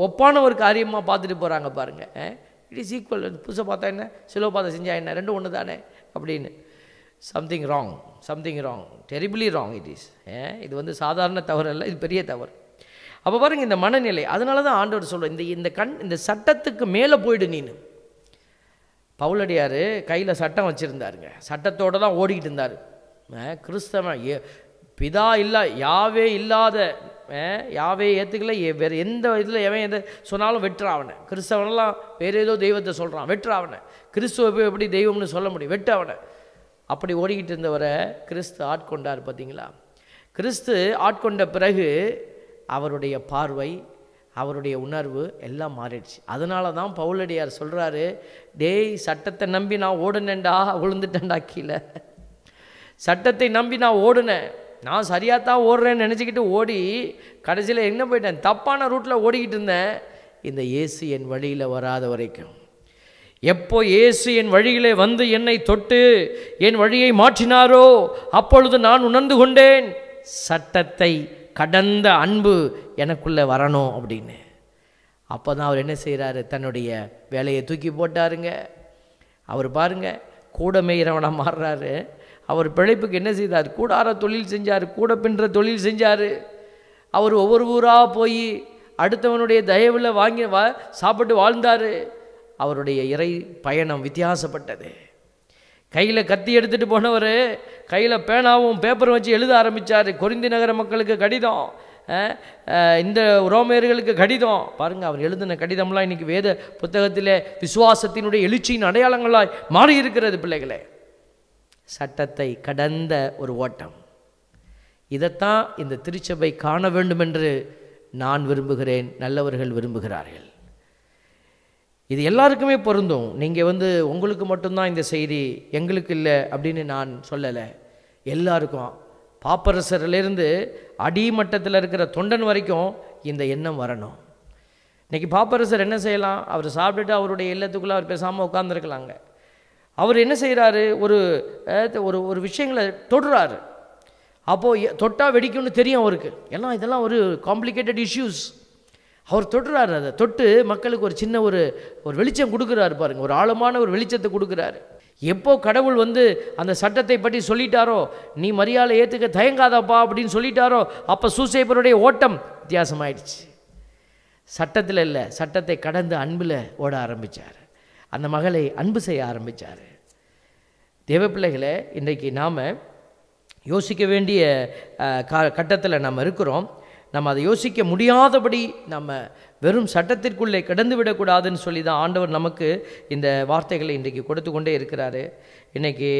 ஒப்பான ஒரு காரியமாக பார்த்துட்டு போகிறாங்க பாருங்கள். It is equal. பூசை பார்த்தா என்ன, சிலுவபாதை செஞ்சால் என்ன, ரெண்டும் ஒன்று தானே அப்படின்னு. Something wrong, terribly wrong it is. இது வந்து சாதாரண தவறு அல்ல, இது பெரிய தவறு. அப்போ பாருங்கள் இந்த மனநிலை. அதனால தான் ஆண்டவர் சொல்கிறேன், இந்த சட்டத்துக்கு மேலே போயிடு நீனு. பவுலடியார் கையில் சட்டம் வச்சுருந்தாருங்க, சட்டத்தோடு தான் ஓடிக்கிட்டு இருந்தார். கிறிஸ்தவன் பிதா இல்லை, யாவே இல்லாத, யாவே ஏற்றுக்கல, வேறு எந்த இதில் எவன் எதை சொன்னாலும் வெட்டுறான் அவனை. கிறிஸ்தவனெல்லாம் வேறு ஏதோ தெய்வத்தை சொல்கிறான், வெட்டுறான் அவனை. கிறிஸ்துவ எப்படி தெய்வம்னு சொல்ல முடியும், வெட்டு அவனை. அப்படி ஓடிக்கிட்டு இருந்தவரை கிறிஸ்து ஆட்கொண்டார். பார்த்தீங்களா? கிறிஸ்து ஆட்கொண்ட பிறகு அவருடைய பார்வை, அவருடைய உணர்வு எல்லாம் மாறிடுச்சு. அதனால தான் பவுலடியார் சொல்கிறாரு, டேய் சட்டத்தை நம்பி நான் ஓடுனேன்டா, விழுந்துட்டேன்டா கீழே. சட்டத்தை நம்பி நான் ஓடுனேன், நான் சரியாக தான் ஓடுறேன்னு நினச்சிக்கிட்டு ஓடி கடைசியில் என்ன போயிட்டேன், தப்பான ரூட்டில் ஓடிக்கிட்டு இருந்தேன். இந்த இயேசு என் வழியில் வராத வரைக்கும், எப்போ இயேசு என் வழியிலே வந்து என்னை தொட்டு என் வழியை மாற்றினாரோ அப்பொழுது நான் உணர்ந்து கொண்டேன், சட்டத்தை கடந்த அன்பு எனக்குள்ளே வரணும் அப்படின்னு. அப்போ தான் அவர் என்ன செய்கிறாரு, தன்னுடைய வேலையை தூக்கி போட்டாருங்க. அவர் பாருங்க, கூட மேய்கிறவனாக மாறுறாரு. அவர் பிழைப்புக்கு என்ன செய்தார், கூடார தொழில் செஞ்சார், கூட பின்ற தொழில் செஞ்சார். அவர் ஒவ்வொரு ஊராக போய் அடுத்தவனுடைய தயவில் வாங்கி சாப்பிட்டு வாழ்ந்தார். அவருடைய இறை பயணம் வித்தியாசப்பட்டது. கையில் கத்தி எடுத்துகிட்டு போனவர் கையில் பேனாவும் பேப்பரும் வச்சு எழுத ஆரம்பித்தார். கொரிந்தி நகர மக்களுக்கு கடிதம், இந்த ரோமையர்களுக்கு கடிதம். பாருங்கள், அவர் எழுதின கடிதம்லாம் இன்றைக்கி வேத புத்தகத்தில் விசுவாசத்தினுடைய எழுச்சியின் அடையாளங்களாய் மாறி இருக்கிறது. பிள்ளைகளே, சட்டத்தை கடந்த ஒரு ஓட்டம். இதைத்தான் இந்த திருச்சபை காண வேண்டும் என்று நான் விரும்புகிறேன், நல்லவர்கள் விரும்புகிறார்கள். இது எல்லாருக்குமே பொருந்தும். நீங்கள் உங்களுக்கு மட்டும்தான் இந்த செய்தி, எங்களுக்கு இல்லை அப்படின்னு நான் சொல்லலை. எல்லாருக்கும், பாப்பரசரிலிருந்து அடிமட்டத்தில் இருக்கிற தொண்டன் வரைக்கும் இந்த எண்ணம் வரணும். இன்றைக்கி பாப்பரசர் என்ன செய்யலாம், அவர் சாப்பிட்டுட்டு அவருடைய இல்லத்துக்குள்ளே அவர் பேசாமல் உட்கார்ந்துருக்கலாங்க. அவர் என்ன செய்கிறாரு, ஒரு ஒரு விஷயங்களை தொடுறாரு. அப்போது தொட்டால் வெடிக்கும்னு தெரியும் அவருக்கு. எல்லாம் இதெல்லாம் ஒரு காம்ப்ளிகேட்டட் இஷ்யூஸ். அவர் தொடுறாரு. அதை தொட்டு மக்களுக்கு ஒரு சின்ன ஒரு வெளிச்சம் கொடுக்குறாரு. பாருங்கள், ஒரு ஆழமான ஒரு வெளிச்சத்தை கொடுக்குறாரு. எப்போ கடவுள் அந்த சட்டத்தை பற்றி சொல்லிட்டாரோ, நீ மரியாதை ஏற்றுக்க தயங்காதப்பா அப்படின்னு சொல்லிட்டாரோ, அப்போ சூசேப்பருடைய ஓட்டம் வித்தியாசமாயிடுச்சு. சட்டத்தில் இல்லை, சட்டத்தை கடந்து அன்பில் ஓட ஆரம்பித்தார். அந்த மகளை அன்பு செய்ய ஆரம்பித்தார். தேவ பிள்ளைகளை, இன்றைக்கு நாம் யோசிக்க வேண்டிய கட்டத்தில் நம்ம இருக்கிறோம். நம்ம அதை யோசிக்க முடியாதபடி நம்ம வெறும் சட்டத்திற்குள்ளே கடந்து விடக்கூடாதுன்னு சொல்லி தான் ஆண்டவர் நமக்கு இந்த வார்த்தைகளை இன்றைக்கு கொடுத்து கொண்டே இருக்கிறாரு. இன்றைக்கி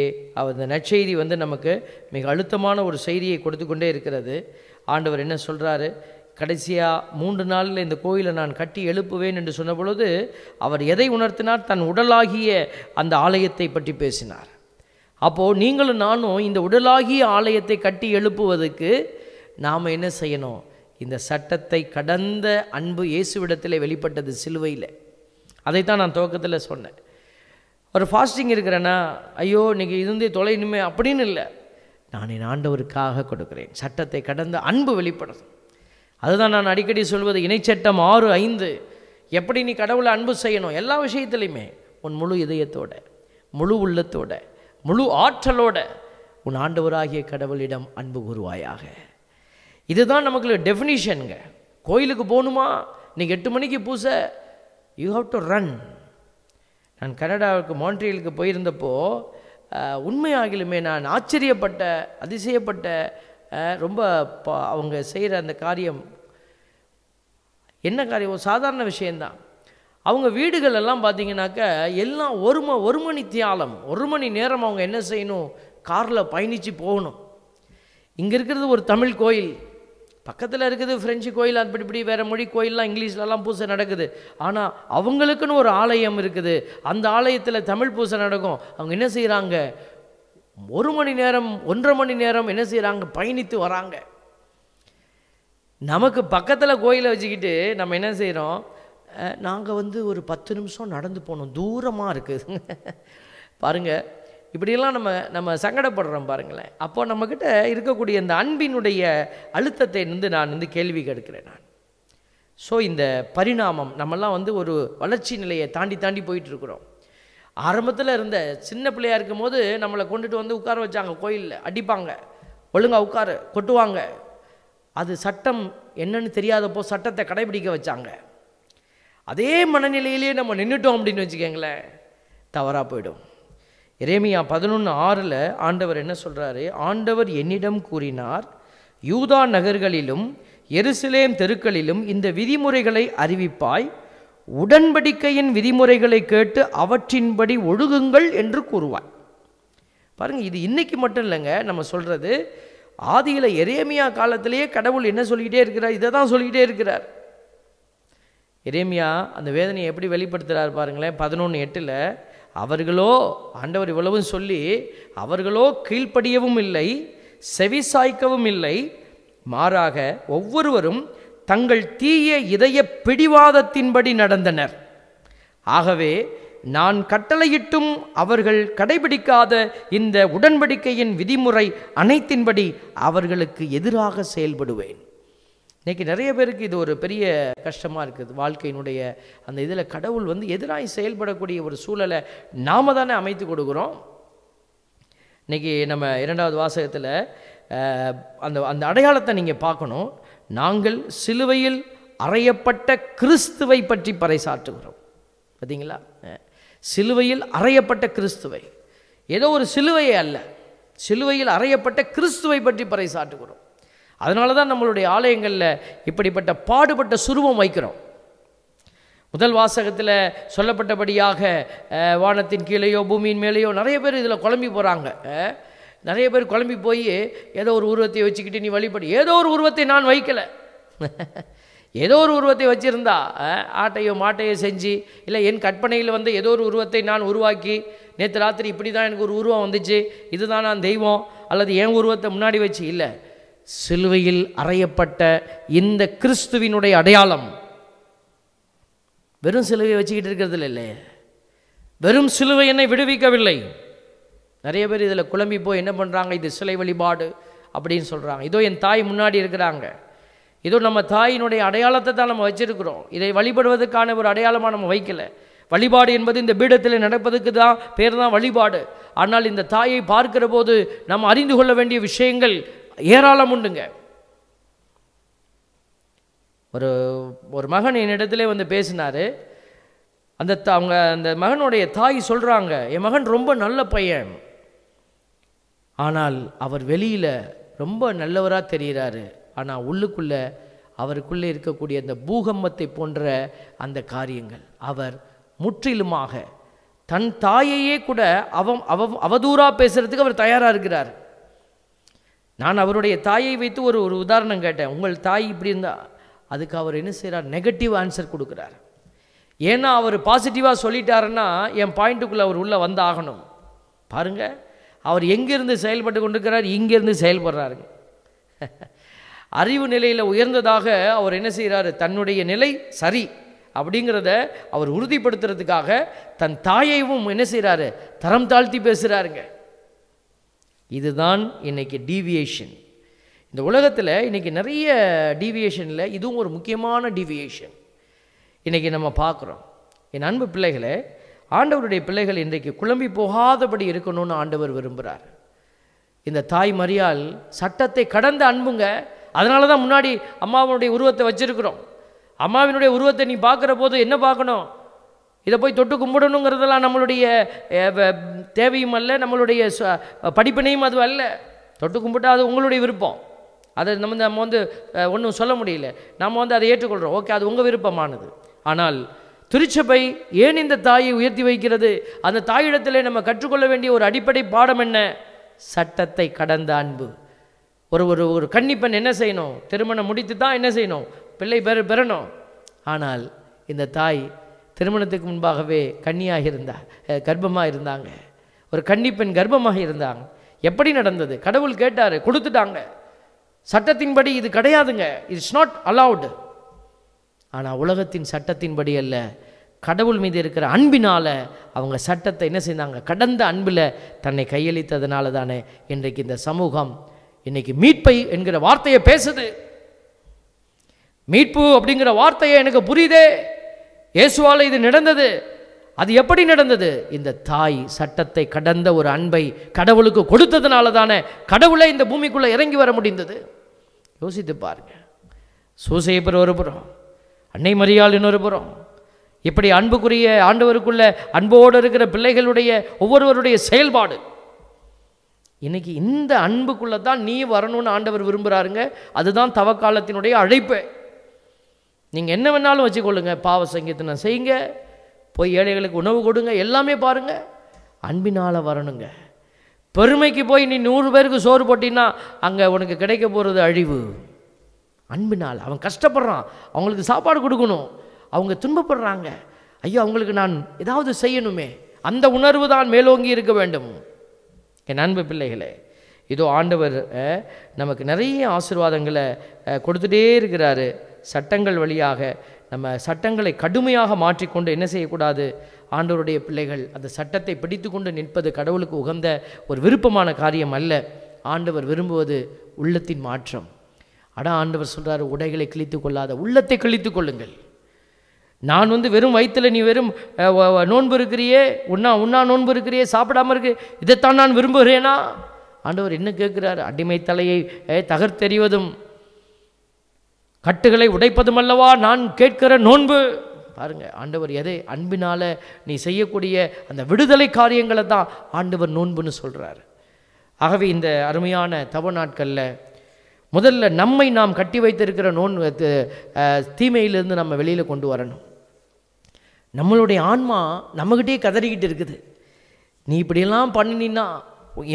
அந்த நற்செய்தி நமக்கு மிக அழுத்தமான ஒரு செய்தியை கொடுத்து கொண்டே இருக்கிறது. ஆண்டவர் என்ன சொல்கிறாரு, கடைசியாக 3 நாளில் இந்த கோயிலை நான் கட்டி எழுப்புவேன் என்று சொன்ன பொழுது அவர் எதை உணர்த்தினார், தன் உடலாகிய அந்த ஆலயத்தை பற்றி பேசினார். அப்போது நீங்களும் நானும் இந்த உடலாகிய ஆலயத்தை கட்டி எழுப்புவதற்கு நாம் என்ன செய்யணும், இந்த சட்டத்தை கடந்த அன்பு இயேசுவிடத்தில் வெளிப்பட்டது சிலுவையில். அதைத்தான் நான் துவக்கத்தில் சொன்னேன். ஒரு ஃபாஸ்டிங் இருக்கிறேன்னா, ஐயோ இன்றைக்கி இருந்தே தொலைனுமே அப்படின்னு இல்லை, நான் என் ஆண்டவருக்காக கொடுக்குறேன். சட்டத்தை கடந்த அன்பு வெளிப்படுது. அதுதான் நான் அடிக்கடி சொல்வது, இணைச்சட்டம் 6:5. எப்படி நீ கடவுளை அன்பு செய்யணும், எல்லா விஷயத்துலையுமே உன் முழு இதயத்தோட, முழு உள்ளத்தோட, முழு ஆற்றலோட உன் ஆண்டவராகிய கடவுளிடம் அன்பு கூறுவாயாக. இதுதான் நமக்கு டெஃபினிஷனுங்க. கோயிலுக்கு போகணுமா, இன்றைக்கி 8 மணிக்கு பூசை, யூ ஹாவ் டு ரன். நான் கனடாவுக்கு மான்ட்ரியலுக்கு போயிருந்தப்போ உண்மையாகிலுமே நான் ஆச்சரியப்பட்ட, அதிசயப்பட்ட, ரொம்ப அவங்க செய்கிற அந்த காரியம் என்ன காரியம், ஒரு சாதாரண விஷயந்தான். அவங்க வீடுகள் எல்லாம் பார்த்தீங்கன்னாக்கா எல்லாம் ஒரு மணி தியாலம், 1 மணி நேரம் அவங்க என்ன செய்யணும், காரில் பயணித்து போகணும். இங்கே இருக்கிறது ஒரு தமிழ் கோயில், பக்கத்தில் இருக்குது ஃப்ரெஞ்சு கோயில், அப்படி இப்படி வேறு மொழி கோயிலெலாம் இங்கிலீஷ்லலாம் பூசை நடக்குது. ஆனால் அவங்களுக்குன்னு ஒரு ஆலயம் இருக்குது, அந்த ஆலயத்தில் தமிழ் பூசை நடக்கும். அவங்க என்ன செய்கிறாங்க, 1 மணி நேரம் 1.5 மணி நேரம் என்ன செய்கிறாங்க, பயணித்து வராங்க. நமக்கு பக்கத்தில் கோயிலை வச்சுக்கிட்டு நம்ம என்ன செய்கிறோம், நாங்கள் ஒரு 10 நிமிஷம் நடந்து போனோம், தூரமாக இருக்குது. பாருங்கள், இப்படியெல்லாம் நம்ம சங்கடப்படுறோம் பாருங்களேன். அப்போ நம்மக்கிட்ட இருக்கக்கூடிய இந்த அன்பினுடைய அழுத்தத்தை நான் கேள்வி கேட்கிறேன் நான். ஸோ இந்த பரிணாமம் நம்மெல்லாம் ஒரு வளர்ச்சி நிலையை தாண்டி போயிட்டுருக்குறோம். ஆரம்பத்தில் இருந்த சின்ன பிள்ளையாக இருக்கும் போது நம்மளை கொண்டுட்டு உட்கார வச்சாங்க கோயிலில், அடிப்பாங்க, ஒழுங்காக உட்கார கொட்டுவாங்க. அது சட்டம் என்னன்னு தெரியாதப்போ சட்டத்தை கடைபிடிக்க வச்சாங்க. அதே மனநிலையிலே நம்ம நின்றுட்டோம் அப்படின்னு வச்சுக்கோங்களேன், தவறாக போயிடும். எரேமியா 11:6 ஆண்டவர் என்ன சொல்கிறாரு, ஆண்டவர் என்னிடம் கூறினார், யூதா நகர்களிலும் எருசலேம் தெருக்களிலும் இந்த விதிமுறைகளை அறிவிப்பாய், உடன்படிக்கையின் விதிமுறைகளை கேட்டு அவற்றின்படி ஒழுகுங்கள் என்று கூறுவாய். பாருங்கள், இது இன்னைக்கு மட்டும் இல்லைங்க நம்ம சொல்கிறது. ஆதியில் எரேமியா காலத்திலேயே கடவுள் என்ன சொல்லிக்கிட்டே இருக்கிறார்? இதை தான் சொல்லிக்கிட்டே இருக்கிறார். எரேமியா அந்த வேதனையை எப்படி வெளிப்படுத்துகிறார் பாருங்களேன். 11:8 அவர்களோ, ஆண்டவர் இவ்வளவும் சொல்லி, அவர்களோ கீழ்ப்படியவும் இல்லை, செவிசாய்க்கவும் இல்லை, மாறாக ஒவ்வொருவரும் தங்கள் தீய இதய பிடிவாதத்தின்படி நடந்தனர். ஆகவே நான் கட்டளையிட்டும் அவர்கள் கடைபிடிக்காத இந்த உடன்படிக்கையின் விதிமுறை அனைத்தின்படி அவர்களுக்கு எதிராக செயல்படுவேன். இன்றைக்கி நிறைய பேருக்கு இது ஒரு பெரிய கஷ்டமாக இருக்குது. வாழ்க்கையினுடைய அந்த இதில் கடவுள் எதிராக செயல்படக்கூடிய ஒரு சூழலை நாம் தானே அமைத்து கொடுக்குறோம். இன்றைக்கி நம்ம 2வது வாசகத்தில் அந்த அந்த அடையாளத்தை நீங்கள் பார்க்கணும். நாங்கள் சிலுவையில் அறையப்பட்ட கிறிஸ்துவை பற்றி பறைசாற்றுகிறோம். பார்த்தீங்களா? சிலுவையில் அறையப்பட்ட கிறிஸ்துவை, ஏதோ ஒரு சிலுவையை அல்ல, சிலுவையில் அறையப்பட்ட கிறிஸ்துவை பற்றி பறைசாற்றுகிறோம். அதனால தான் நம்மளுடைய ஆலயங்களில் இப்படிப்பட்ட பாடுபட்ட சுரூபம் வைக்கிறோம். முதல் வாசகத்தில் சொல்லப்பட்டபடியாக வானத்தின் கீழேயோ பூமியின் மேலேயோ நிறைய பேர் இதில் குழம்பி போகிறாங்க. நிறைய பேர் குழம்பி போய் ஏதோ ஒரு உருவத்தை வச்சுக்கிட்டு நீ வழிபடி. ஏதோ ஒரு உருவத்தை நான் வைக்கலை, ஏதோ ஒரு உருவத்தை வச்சுருந்தா ஆட்டையோ மாட்டையோ செஞ்சு, இல்லை என் கற்பனையில் ஏதோ ஒரு உருவத்தை நான் உருவாக்கி, நேற்று ராத்திரி இப்படி தான் எனக்கு ஒரு உருவம் வந்துச்சு, இதுதான் நான் தெய்வம், அல்லது என் உருவத்தை முன்னாடி வச்சு இல்லை. சிலுவையில் அறையப்பட்ட இந்த கிறிஸ்துவினுடைய அடையாளம் வெறும் சிலுவையை வச்சுக்கிட்டு இருக்கிறது இல்லை. வெறும் சிலுவை என்னை விடுவிக்கவில்லை. நிறைய பேர் இதில் குழம்பி போய் என்ன பண்ணுறாங்க? இது சிலை வழிபாடு அப்படின்னு சொல்கிறாங்க. இதோ என் தாய் முன்னாடி இருக்கிறாங்க, இதோ நம்ம தாயினுடைய அடையாளத்தை தான் நம்ம வச்சிருக்கிறோம். இதை வழிபடுவதற்கான ஒரு அடையாளமாக நம்ம வைக்கல. வழிபாடு என்பது இந்த பீடத்தில் நடப்பதுக்கு தான் பேர் தான் வழிபாடு. ஆனால் இந்த தாயை பார்க்கிற போது நாம் அறிந்து கொள்ள வேண்டிய விஷயங்கள் ஏராளம் உண்டுங்க. ஒரு மகன் என்னிடத்திலே பேசினார். அவங்க அந்த மகனுடைய தாய் சொல்கிறாங்க, என் மகன் ரொம்ப நல்ல பையன், ஆனால் அவர் வெளியில் ரொம்ப நல்லவராக தெரிகிறாரு, ஆனால் உள்ளுக்குள்ளே அவருக்குள்ளே இருக்கக்கூடிய அந்த பூகம்பத்தை போன்ற அந்த காரியங்கள், அவர் முற்றிலுமாக தன் தாயையே கூட அவதூறாக பேசுகிறதுக்கு அவர் தயாராக இருக்கிறார். நான் அவருடைய தாயை வைத்து ஒரு உதாரணம் கேட்டேன், உங்கள் தாய் இப்படி இருந்தால், அதுக்கு அவர் என்ன செய்கிறார்? நெகட்டிவ் ஆன்சர் கொடுக்குறார். ஏன்னா அவர் பாசிட்டிவாக சொல்லிட்டாருன்னா என் பாயிண்ட்டுக்குள்ளே அவர் உள்ளே வந்தாகணும். பாருங்கள், அவர் எங்கேருந்து செயல்பட்டு கொண்டிருக்கிறார், இங்கேருந்து செயல்படுறாருங்க. அறிவு நிலையில் உயர்ந்ததாக அவர் என்ன செய்கிறார்? தன்னுடைய நிலை சரி அப்படிங்கிறத அவர் உறுதிப்படுத்துறதுக்காக தன் தாயையும் என்ன செய்கிறாரு? தரம் தாழ்த்தி பேசுகிறாருங்க. இதுதான் இன்னைக்கு டீவியேஷன். இந்த உலகத்தில் இன்றைக்கி நிறைய டீவியேஷனில் இதுவும் ஒரு முக்கியமான டீவியேஷன் இன்றைக்கி நம்ம பார்க்குறோம். என் அன்பு பிள்ளைகளே, ஆண்டவருடைய பிள்ளைகள் இன்றைக்கு குழம்பி போகாதபடி இருக்கணும்னு ஆண்டவர் விரும்புகிறார். இந்த தாய் மரியாள் சட்டத்தை கடந்த அன்புங்க. அதனால தான் முன்னாடி அம்மாவினுடைய உருவத்தை வச்சுருக்கிறோம். அம்மாவினுடைய உருவத்தை நீ பார்க்குற போது என்ன பார்க்கணும்? இதை போய் தொட்டு கும்பிடணுங்கிறதெல்லாம் நம்மளுடைய தேவையும் அல்ல, நம்மளுடைய படிப்பினையும் அது அல்ல. தொட்டு கும்பிட்டா அது உங்களுடைய விருப்பம். அதை நம்ம ஒன்றும் சொல்ல முடியல. நம்ம அதை ஏற்றுக்கொள்கிறோம். ஓகே, அது உங்கள் விருப்பமானது. ஆனால் திருச்சபை ஏன் இந்த தாயை உயர்த்தி வைக்கிறது? அந்த தாயிடத்தில் நம்ம கற்றுக்கொள்ள வேண்டிய ஒரு அடிப்படை பாடம் என்ன? சட்டத்தை கடந்த அன்பு. ஒரு கன்னிப்பெண் என்ன செய்யணும்? திருமணம் முடித்து தான் என்ன செய்யணும்? பிள்ளை பெறணும். ஆனால் இந்த தாய் திருமணத்துக்கு முன்பாகவே கர்ப்பமாக இருந்தாங்க. ஒரு கன்னிப்பெண் கர்ப்பமாக இருந்தாங்க. எப்படி நடந்தது? கடவுள் கேட்டார், கொடுத்துட்டாங்க. சட்டத்தின்படி இது கிடையாதுங்க, இட்ஸ் நாட் அலவுடு. ஆனால் உலகத்தின் சட்டத்தின்படி அல்ல, கடவுள் மீது இருக்கிற அன்பினால் அவங்க சட்டத்தை என்ன செய்தாங்க? கடந்த அன்பில் தன்னை கையளித்ததுனால தானே இன்றைக்கு இந்த சமூகம் இன்னைக்கு மீட்பை என்கிற வார்த்தையை பேசுது. மீட்பு அப்படிங்கிற வார்த்தையை எனக்கு புரியுதே, இயேசுவால் இது நடந்தது. அது எப்படி நடந்தது? இந்த தாய் சட்டத்தை கடந்த ஒரு அன்பை கடவுளுக்கு கொடுத்ததுனால தானே கடவுளை இந்த பூமிக்குள்ளே இறங்கி வர முடிந்தது. யோசித்து பாருங்க. சூசையப்பர் ஒரு புறம், அன்னை மரியாள் இன்னொரு புறம். இப்படி அன்புக்குரிய ஆண்டவருக்குள்ள அன்போடு இருக்கிற பிள்ளைகளுடைய ஒவ்வொருவருடைய செயல்பாடு இன்னைக்கு இந்த அன்புக்குள்ளே தான் நீ வரணும்னு ஆண்டவர் விரும்புகிறாருங்க. அதுதான் தவக்காலத்தினுடைய அழைப்பு. நீங்கள் என்ன வேணாலும் வச்சுக்கொள்ளுங்க, பாவ சங்கீதனை செய்யுங்க, போய் ஏழைகளுக்கு உணவு கொடுங்க, எல்லாமே பாருங்கள், அன்பினால் வரணுங்க. பெருமைக்கு போய் நீ 100 பேருக்கு சோறு போட்டின்னா அங்கே உனக்கு கிடைக்க போகிறது அழிவு. அன்பினால் அவன் கஷ்டப்படுறான், அவங்களுக்கு சாப்பாடு கொடுக்கணும், அவங்க துன்பப்படுறாங்க, ஐயோ அவங்களுக்கு நான் ஏதாவது செய்யணுமே, அந்த உணர்வு தான் மேலோங்கி இருக்க வேண்டும். என் அன்பு பிள்ளைகளே, இதோ ஆண்டவர் நமக்கு நிறைய ஆசீர்வாதங்களை கொடுத்துட்டே இருக்கிறாரு. சட்டங்கள் வழியாக நம்ம சட்டங்களை கடுமையாக மாற்றிக்கொண்டு என்ன செய்யக்கூடாது, ஆண்டவருடைய பிள்ளைகள் அந்த சட்டத்தை பிடித்து கொண்டு நிற்பது கடவுளுக்கு உகந்த ஒரு விருப்பமான காரியம் அல்ல. ஆண்டவர் விரும்புவது உள்ளத்தின் மாற்றம். ஆண்டவர் சொல்கிறார், உடைகளை கிழித்து கொள்ளாத உள்ளத்தை கிழித்து கொள்ளுங்கள். நான் வெறும் வயிற்றில் நீ வெறும் நோன்பு இருக்கிறியே, உண்ணா நோன்பு இருக்கிறியே, சாப்பிடாமல் இருக்கு, இதைத்தான் நான் விரும்புகிறேனா? ஆண்டவர் என்ன கேட்குறார்? அடிமை தலையை தகர்த்தெறிவதும் கட்டுகளை உடைப்பதும் அல்லவா நான் கேட்கிற நோன்பு. பாருங்க, ஆண்டவர் எதை அன்பினால் நீ செய்யக்கூடிய அந்த விடுதலை காரியங்களை தான் ஆண்டவர் நோன்புன்னு சொல்கிறார். ஆகவே இந்த அருமையான தவ நாட்களில் முதல்ல நம்மை நாம் கட்டி வைத்திருக்கிற தீமையிலிருந்து நம்ம வெளியில் கொண்டு வரணும். நம்மளுடைய ஆன்மா நம்மகிட்டே கதறிக்கிட்டு இருக்குது. நீ இப்படியெல்லாம் பண்ணினா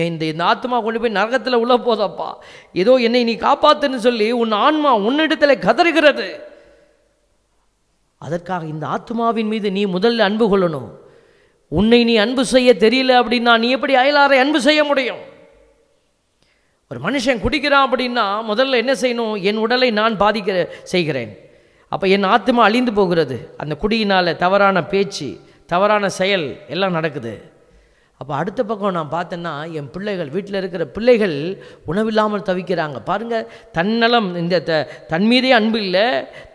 இந்த ஆத்மா கொண்டு போய் நரகத்தில் உள்ள போதப்பா, ஏதோ என்னை நீ காப்பாத்துன்னு சொல்லி உன் ஆன்மா உன்னிடத்தில் கதறுகிறது. அதற்காக இந்த ஆத்மாவின் மீது நீ முதல்ல அன்பு கொள்ளணும். உன்னை நீ அன்பு செய்ய தெரியல அப்படின்னா நீ எப்படி அயலாரை அன்பு செய்ய முடியும்? ஒரு மனுஷன் குடிக்கிறான் அப்படின்னா முதல்ல என்ன செய்யணும்? என் உடலை நான் செய்கிறேன். அப்போ என் ஆத்மா அழிந்து போகிறது. அந்த குடியினால் தவறான பேச்சு, தவறான செயல் எல்லாம் நடக்குது. அப்போ அடுத்த பக்கம் நான் பார்த்தேன்னா என் பிள்ளைகள், வீட்டில் இருக்கிற பிள்ளைகள் உணவில்லாமல் தவிக்கிறாங்க. பாருங்கள், தன்னலம் இந்த தன் மீதே அன்பு இல்லை,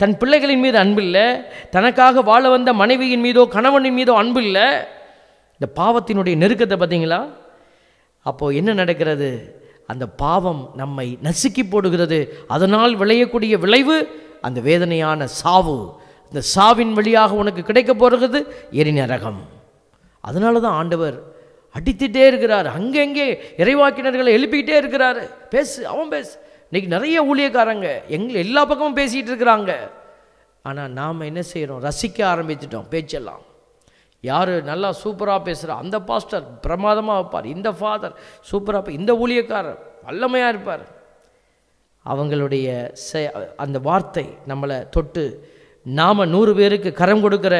தன் பிள்ளைகளின் மீது அன்பு இல்லை, தனக்காக வாழ வந்த மனைவியின் மீதோ கணவனின் மீதோ அன்பு இல்லை. இந்த பாவத்தினுடைய நெருக்கத்தை பார்த்தீங்களா? அப்போது என்ன நடக்கிறது? அந்த பாவம் நம்மை நசுக்கி போடுகிறது. அதனால் விளையக்கூடிய விளைவு அந்த வேதனையான சாவு. இந்த சாவின் வழியாக உனக்கு கிடைக்க போகிறது எரிநரகம். அதனால தான் ஆண்டவர் அடித்துட்டே இருக்கிறார். அங்கங்கே இறைவாக்கினர்களை எழுப்பிக்கிட்டே இருக்கிறாரு. பேசு, அவன் பேசு. இன்றைக்கி நிறைய ஊழியக்காரங்க எல்லா பக்கமும் பேசிகிட்டு இருக்கிறாங்க. ஆனால் நாம் என்ன செய்கிறோம்? ரசிக்க ஆரம்பிச்சிட்டோம் பேச்செல்லாம். யார் நல்லா சூப்பராக பேசுகிறா, அந்த பாஸ்டர் பிரமாதமாக வைப்பார், இந்த ஃபாதர் சூப்பராக, இந்த ஊழியக்காரர் வல்லமையாக இருப்பார். அவங்களுடைய அந்த வார்த்தை நம்மளை தொட்டு நாம் 100 பேருக்கு கரம் கொடுக்கிற,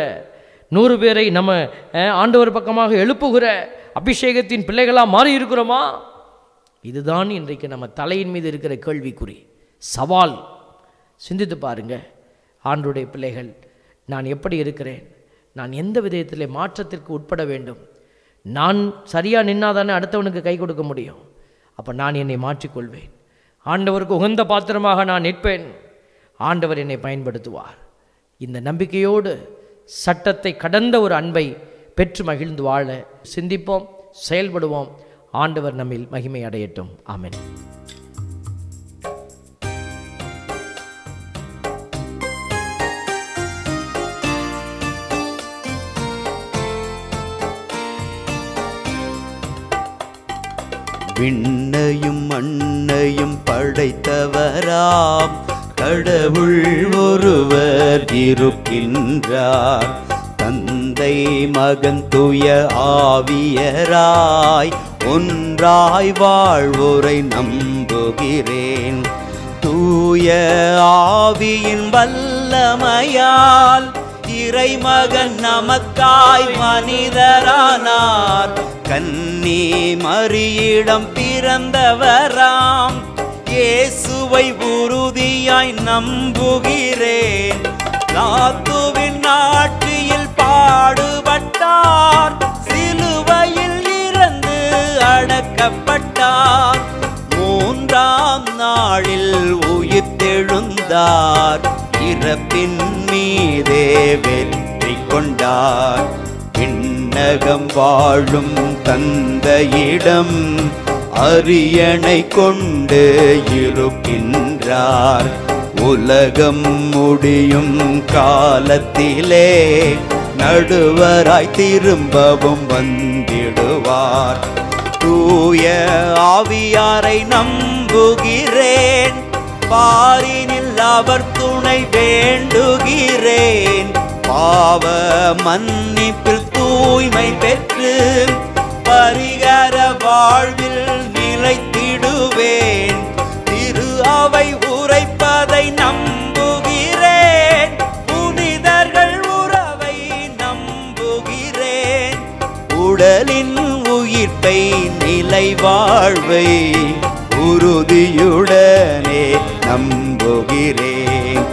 100 பேரை நம்ம ஆண்டவர் பக்கமாக எழுப்புகிற அபிஷேகத்தின் பிள்ளைகளாக மாறி இருக்கிறோமா? இதுதான் இன்றைக்கு நம்ம தலையின் மீது இருக்கிற கேள்விக்குறி, சவால். சிந்தித்து பாருங்க, ஆண்டவருடைய பிள்ளைகள், நான் எப்படி இருக்கிறேன்? நான் எந்த விதத்தில் மாற்றத்திற்கு உட்பட வேண்டும்? நான் சரியாக நின்னாதானே அடுத்தவனுக்கு கை கொடுக்க முடியும். அப்போ நான் என்னை மாற்றிக்கொள்வேன். ஆண்டவருக்கு உகந்த பாத்திரமாக நான் நிற்பேன். ஆண்டவர் என்னை பயன்படுத்துவார். இந்த நம்பிக்கையோடு சட்டத்தை கடந்த ஒரு அன்பை பெற்று மகிழ்ந்து வாழ சிந்திப்போம், செயல்படுவோம். ஆண்டவர் நம்மில் மகிமை அடையட்டும். ஆமென். விண்ணையும் மண்ணையும் படைத்தவராம் கடவுள் ஒருவர் இருக்கின்றார். தந்தை மகன் தூய ஆவியராய் ஒன்றாய் வாழ்வோரை நம்புகிறேன். தூய ஆவியின் வல்லமையால் இறைமகன் நமக்காய் மனிதரானார். கன்னி மரியிடம் பிறந்தவராம் இயேசுவை உறுதியாய் நம்புகிறேன். லாத்துவின் ஆட்சியில் பாடுபட்டார், சிலுவையில் இறந்து அடக்கப்பட்டார். 3ஆம் நாளில் உயிர்த்தெழுந்தார், இறப்பின் மீதே வெற்றி கொண்டார். விண்ணகம் வாழும் தந்தையிடம் அரியணை கொண்டு இருக்கின்றார். உலகம் முடியும் காலத்திலே நடுவராய் திரும்பவும் வந்திடுவார். தூய ஆவியாரை நம்புகிறேன், பாரினில் அவர் துணை வேண்டுகிறேன். பாவ மன்னிப்பில் தூய்மை பெற்று பரிகர வாழ்வில் நிலைத்திடுவேன். திரு அவை உரைப்பதை நம்புகிறேன், புனிதர்கள் உறவை நம்புகிறேன். உடலின் உயிர்ப்பை நிலை வாழ்வை உறுதியுடனே நம்புகிறேன்.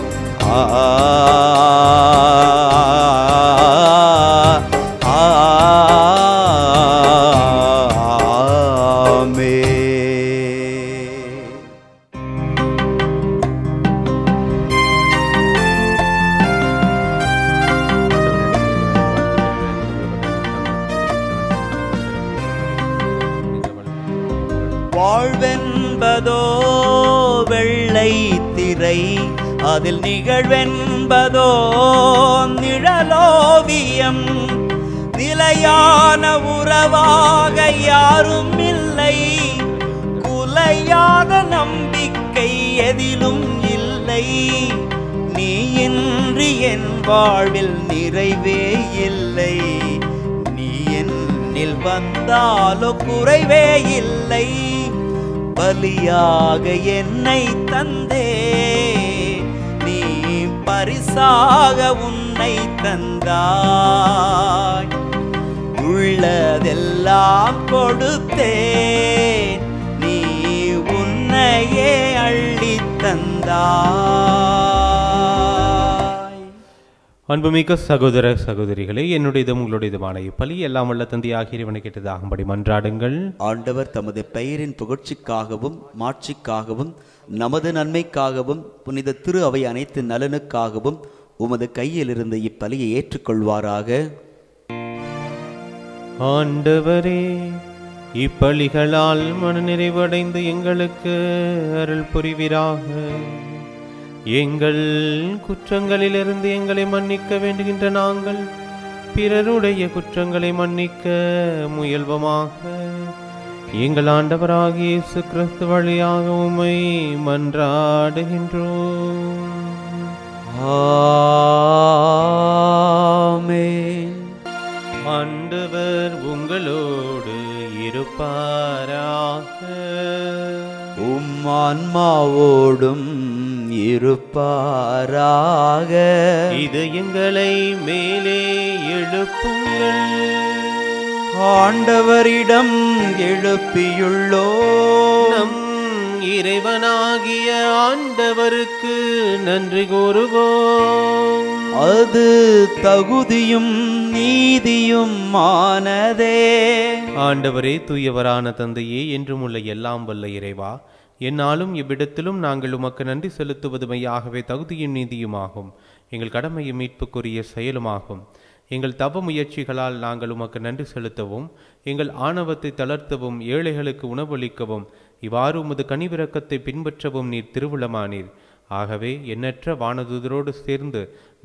வாழ்வென்பதோ வெள்ளை திரை, அதில் நிகழ்வென்பதோ நிழலோவியம். நிலையான உறவாக யாரும் இல்லை, குலையாத நம்பிக்கை எதிலும் இல்லை. நீ இன்றி என் வாழ்வில் நிறைவே இல்லை, நீ என்னில் வந்தாலோ குறைவே இல்லை. பலியாக என்னை தந்தே, நீ பரிசாக உன்னை தந்தாய். உள்ளதெல்லாம் கொடுத்தேன், நீ உன்னையே அள்ளித் தந்தாய். அன்புமிக்க சகோதர சகோதரிகளே, என்னுடையதும் உங்களுடையதுமான இப்பலி எல்லாம் வல்ல தந்தையாகிய இறைவனை கேட்டதாகும்படி மன்றாடுங்கள். ஆண்டவர் தமது பெயரின் புகழ்ச்சிக்காகவும் மாட்சிக்காகவும் நமது நன்மைக்காகவும் புனித திரு அவை அனைத்து நலனுக்காகவும் உமது கையில் இருந்த இப்பலியை ஏற்றுக்கொள்வாராக. ஆண்டவரே, இப்பலிகளால் மனநிறைவடைந்து எங்களுக்கு அருள் புரிவீராக. எங்கள் குற்றங்களிலிருந்து எங்களை மன்னிக்க வேண்டுகின்ற நாங்கள் பிறருடைய குற்றங்களை மன்னிக்க முயல்வமாக. எங்கள் ஆண்டவராகிய இயேசு கிறிஸ்து வழியாக உம்மை மன்றாடுகின்றோம். ஆமென். ஆண்டவர் உங்களோடு இருப்பாராக. உம் ஆன்மாவோடும் இருப்பாராக. இது எங்களை மேலே எழுப்புங்கள். ஆண்டவரிடம் எழுப்பியுள்ளோம். நம் இறைவனாகிய ஆண்டவருக்கு நன்றி கூறுவோம். அது தகுதியும் நீதியும் ஆனதே. ஆண்டவரே, தூயவரான தந்தையே, என்றும் உள்ள எல்லாம் வல்ல இறைவா, என்னாலும் இவ்விடத்திலும் நாங்கள் உமக்கு நன்றி செலுத்துவது மையாகவே தகுதியும் நீதியுமாகும், எங்கள் கடமையும் மீட்புக்குரிய செயலுமாகும். எங்கள் தவ முயற்சிகளால் நாங்கள் உமக்கு நன்றி செலுத்தவும், எங்கள் ஆணவத்தை தளர்த்தவும், ஏழைகளுக்கு உணவளிக்கவும், இவ்வாறு உமது கனிவிரக்கத்தை பின்பற்றவும் நீர் திருவுளமானீர். ஆகவே எண்ணற்ற வானதூதரோடு சேர்ந்து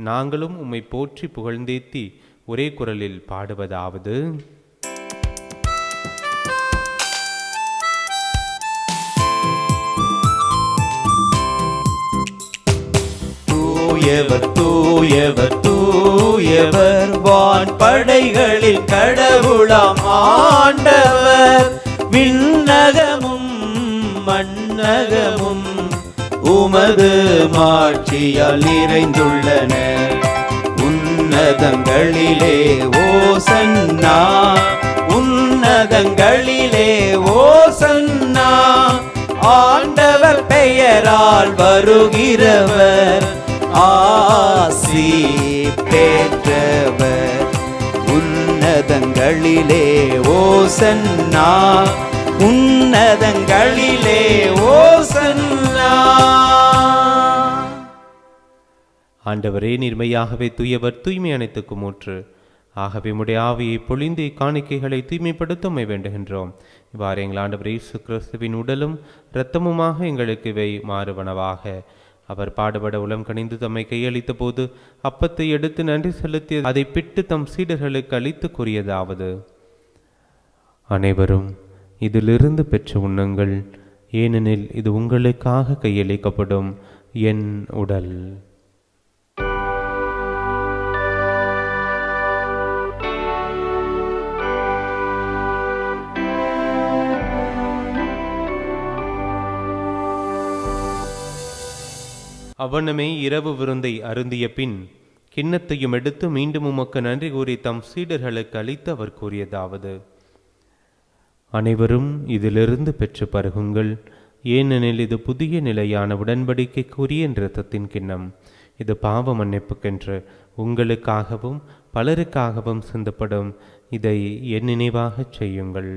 நாங்களும் உம்மை போற்றி புகழ்ந்தேத்தி ஒரே குரலில் பாடுவதாவது: தூயவர் தூயவர் தூயவர், வான் படைகளில் கடவுளாம் ஆண்டவர். விண்ணகமும் மண்ணகமும் உமது மாட்சியால் நிறைந்துள்ளன. உன்னதங்களிலே ஓசன்னா, உன்னதங்களிலே ஓசன்னா. ஆண்டவர் பெயரால் வருகிறவர் ஆசி பெற்றவர். உன்னதங்களிலே ஓசன்னா, உன்னதங்களிலே ஓசன்னா. ஆண்டவரே, நீர்மையாகவே தூயவர், தூய்மை அனைத்துக்கும் ஊற்று. ஆகவே உம்முடைய ஆவியை பொழிந்து காணிக்கைகளை தூய்மைப்படுத்த உம்மை வேண்டுகின்றோம். இவ்வாறு எங்கள் ஆண்டவர் இயேசு கிறிஸ்துவின் உடலும் இரத்தமுமாக எங்களுக்கு இவை மாறுவனவாக. அவர் பாடுபட உளம் கனிந்து தம்மை கையளித்த போது அப்பத்தை எடுத்து நன்றி செலுத்தி அதை பிட்டு தம் சீடர்களுக்கு அளித்து கூறியதாவது: அனைவரும் இதிலிருந்து பெற்று உண்ணுங்கள், ஏனெனில் இது உங்களுக்காக கையளிக்கப்படும் என் உடல். அவ்வண்ணமே இரவு விருந்தை அருந்திய பின் கிண்ணத்தையும் எடுத்து மீண்டும் உமக்கு நன்றி கூறி தம் சீடர்களுக்கு அளித்து அவர் கூறியதாவது: அனைவரும் இதிலிருந்து பெற்று பருகுங்கள். ஏனெனில் இது புதிய நிலையான உடன்படிக்கைக்குரிய இரத்தத்தின் கிண்ணம். இது பாவ மன்னிப்புக்கென்று உங்களுக்காகவும் பலருக்காகவும் சிந்தப்படும். இதை என் நினைவாகச் செய்யுங்கள்.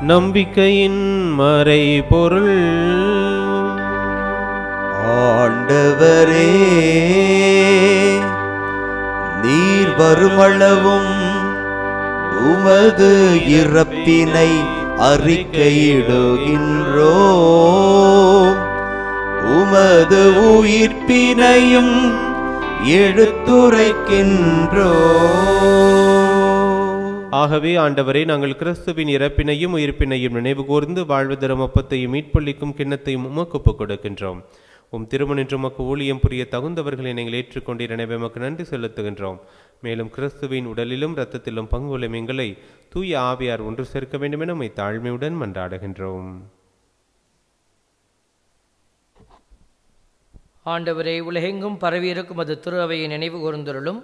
நம்பிக்கையின் மறைபொருள். ஆண்டவரே, நீர் வருமளவும் உமது இறப்பினை அறிக்கையிடுகின்றோம், உமது உயிர்ப்பினையும் எடுத்துரைக்கின்றோம். ஆகவே ஆண்டவரே, நாங்கள் கிறிஸ்துவின் இறப்பினையும் உயிர்ப்பினையும் நினைவு கூர்ந்து வாழ்வு தரும் அப்பத்தையும் மீட்பளிக்கும் கிண்ணத்தையும் உமக்கு ஒப்புக் கொடுக்கின்றோம். திருமணின்று உமக்கு ஊழியம் புரிய தகுந்தவர்களை நீங்கள் ஏற்றுக்கொண்டீர். எனவே உமக்கு நன்றி செலுத்துகின்றோம். மேலும் கிறிஸ்துவின் உடலிலும் இரத்தத்திலும் பங்கு கொள்ளும் எங்களை தூய ஆவியார் ஒன்று சேர்க்க வேண்டும் என உம்மை தாழ்மையுடன் மன்றாடுகின்றோம். ஆண்டவரே, உலகெங்கும் பரவியிருக்கும் அது திரு அவையை நினைவு கூர்ந்தருளும்.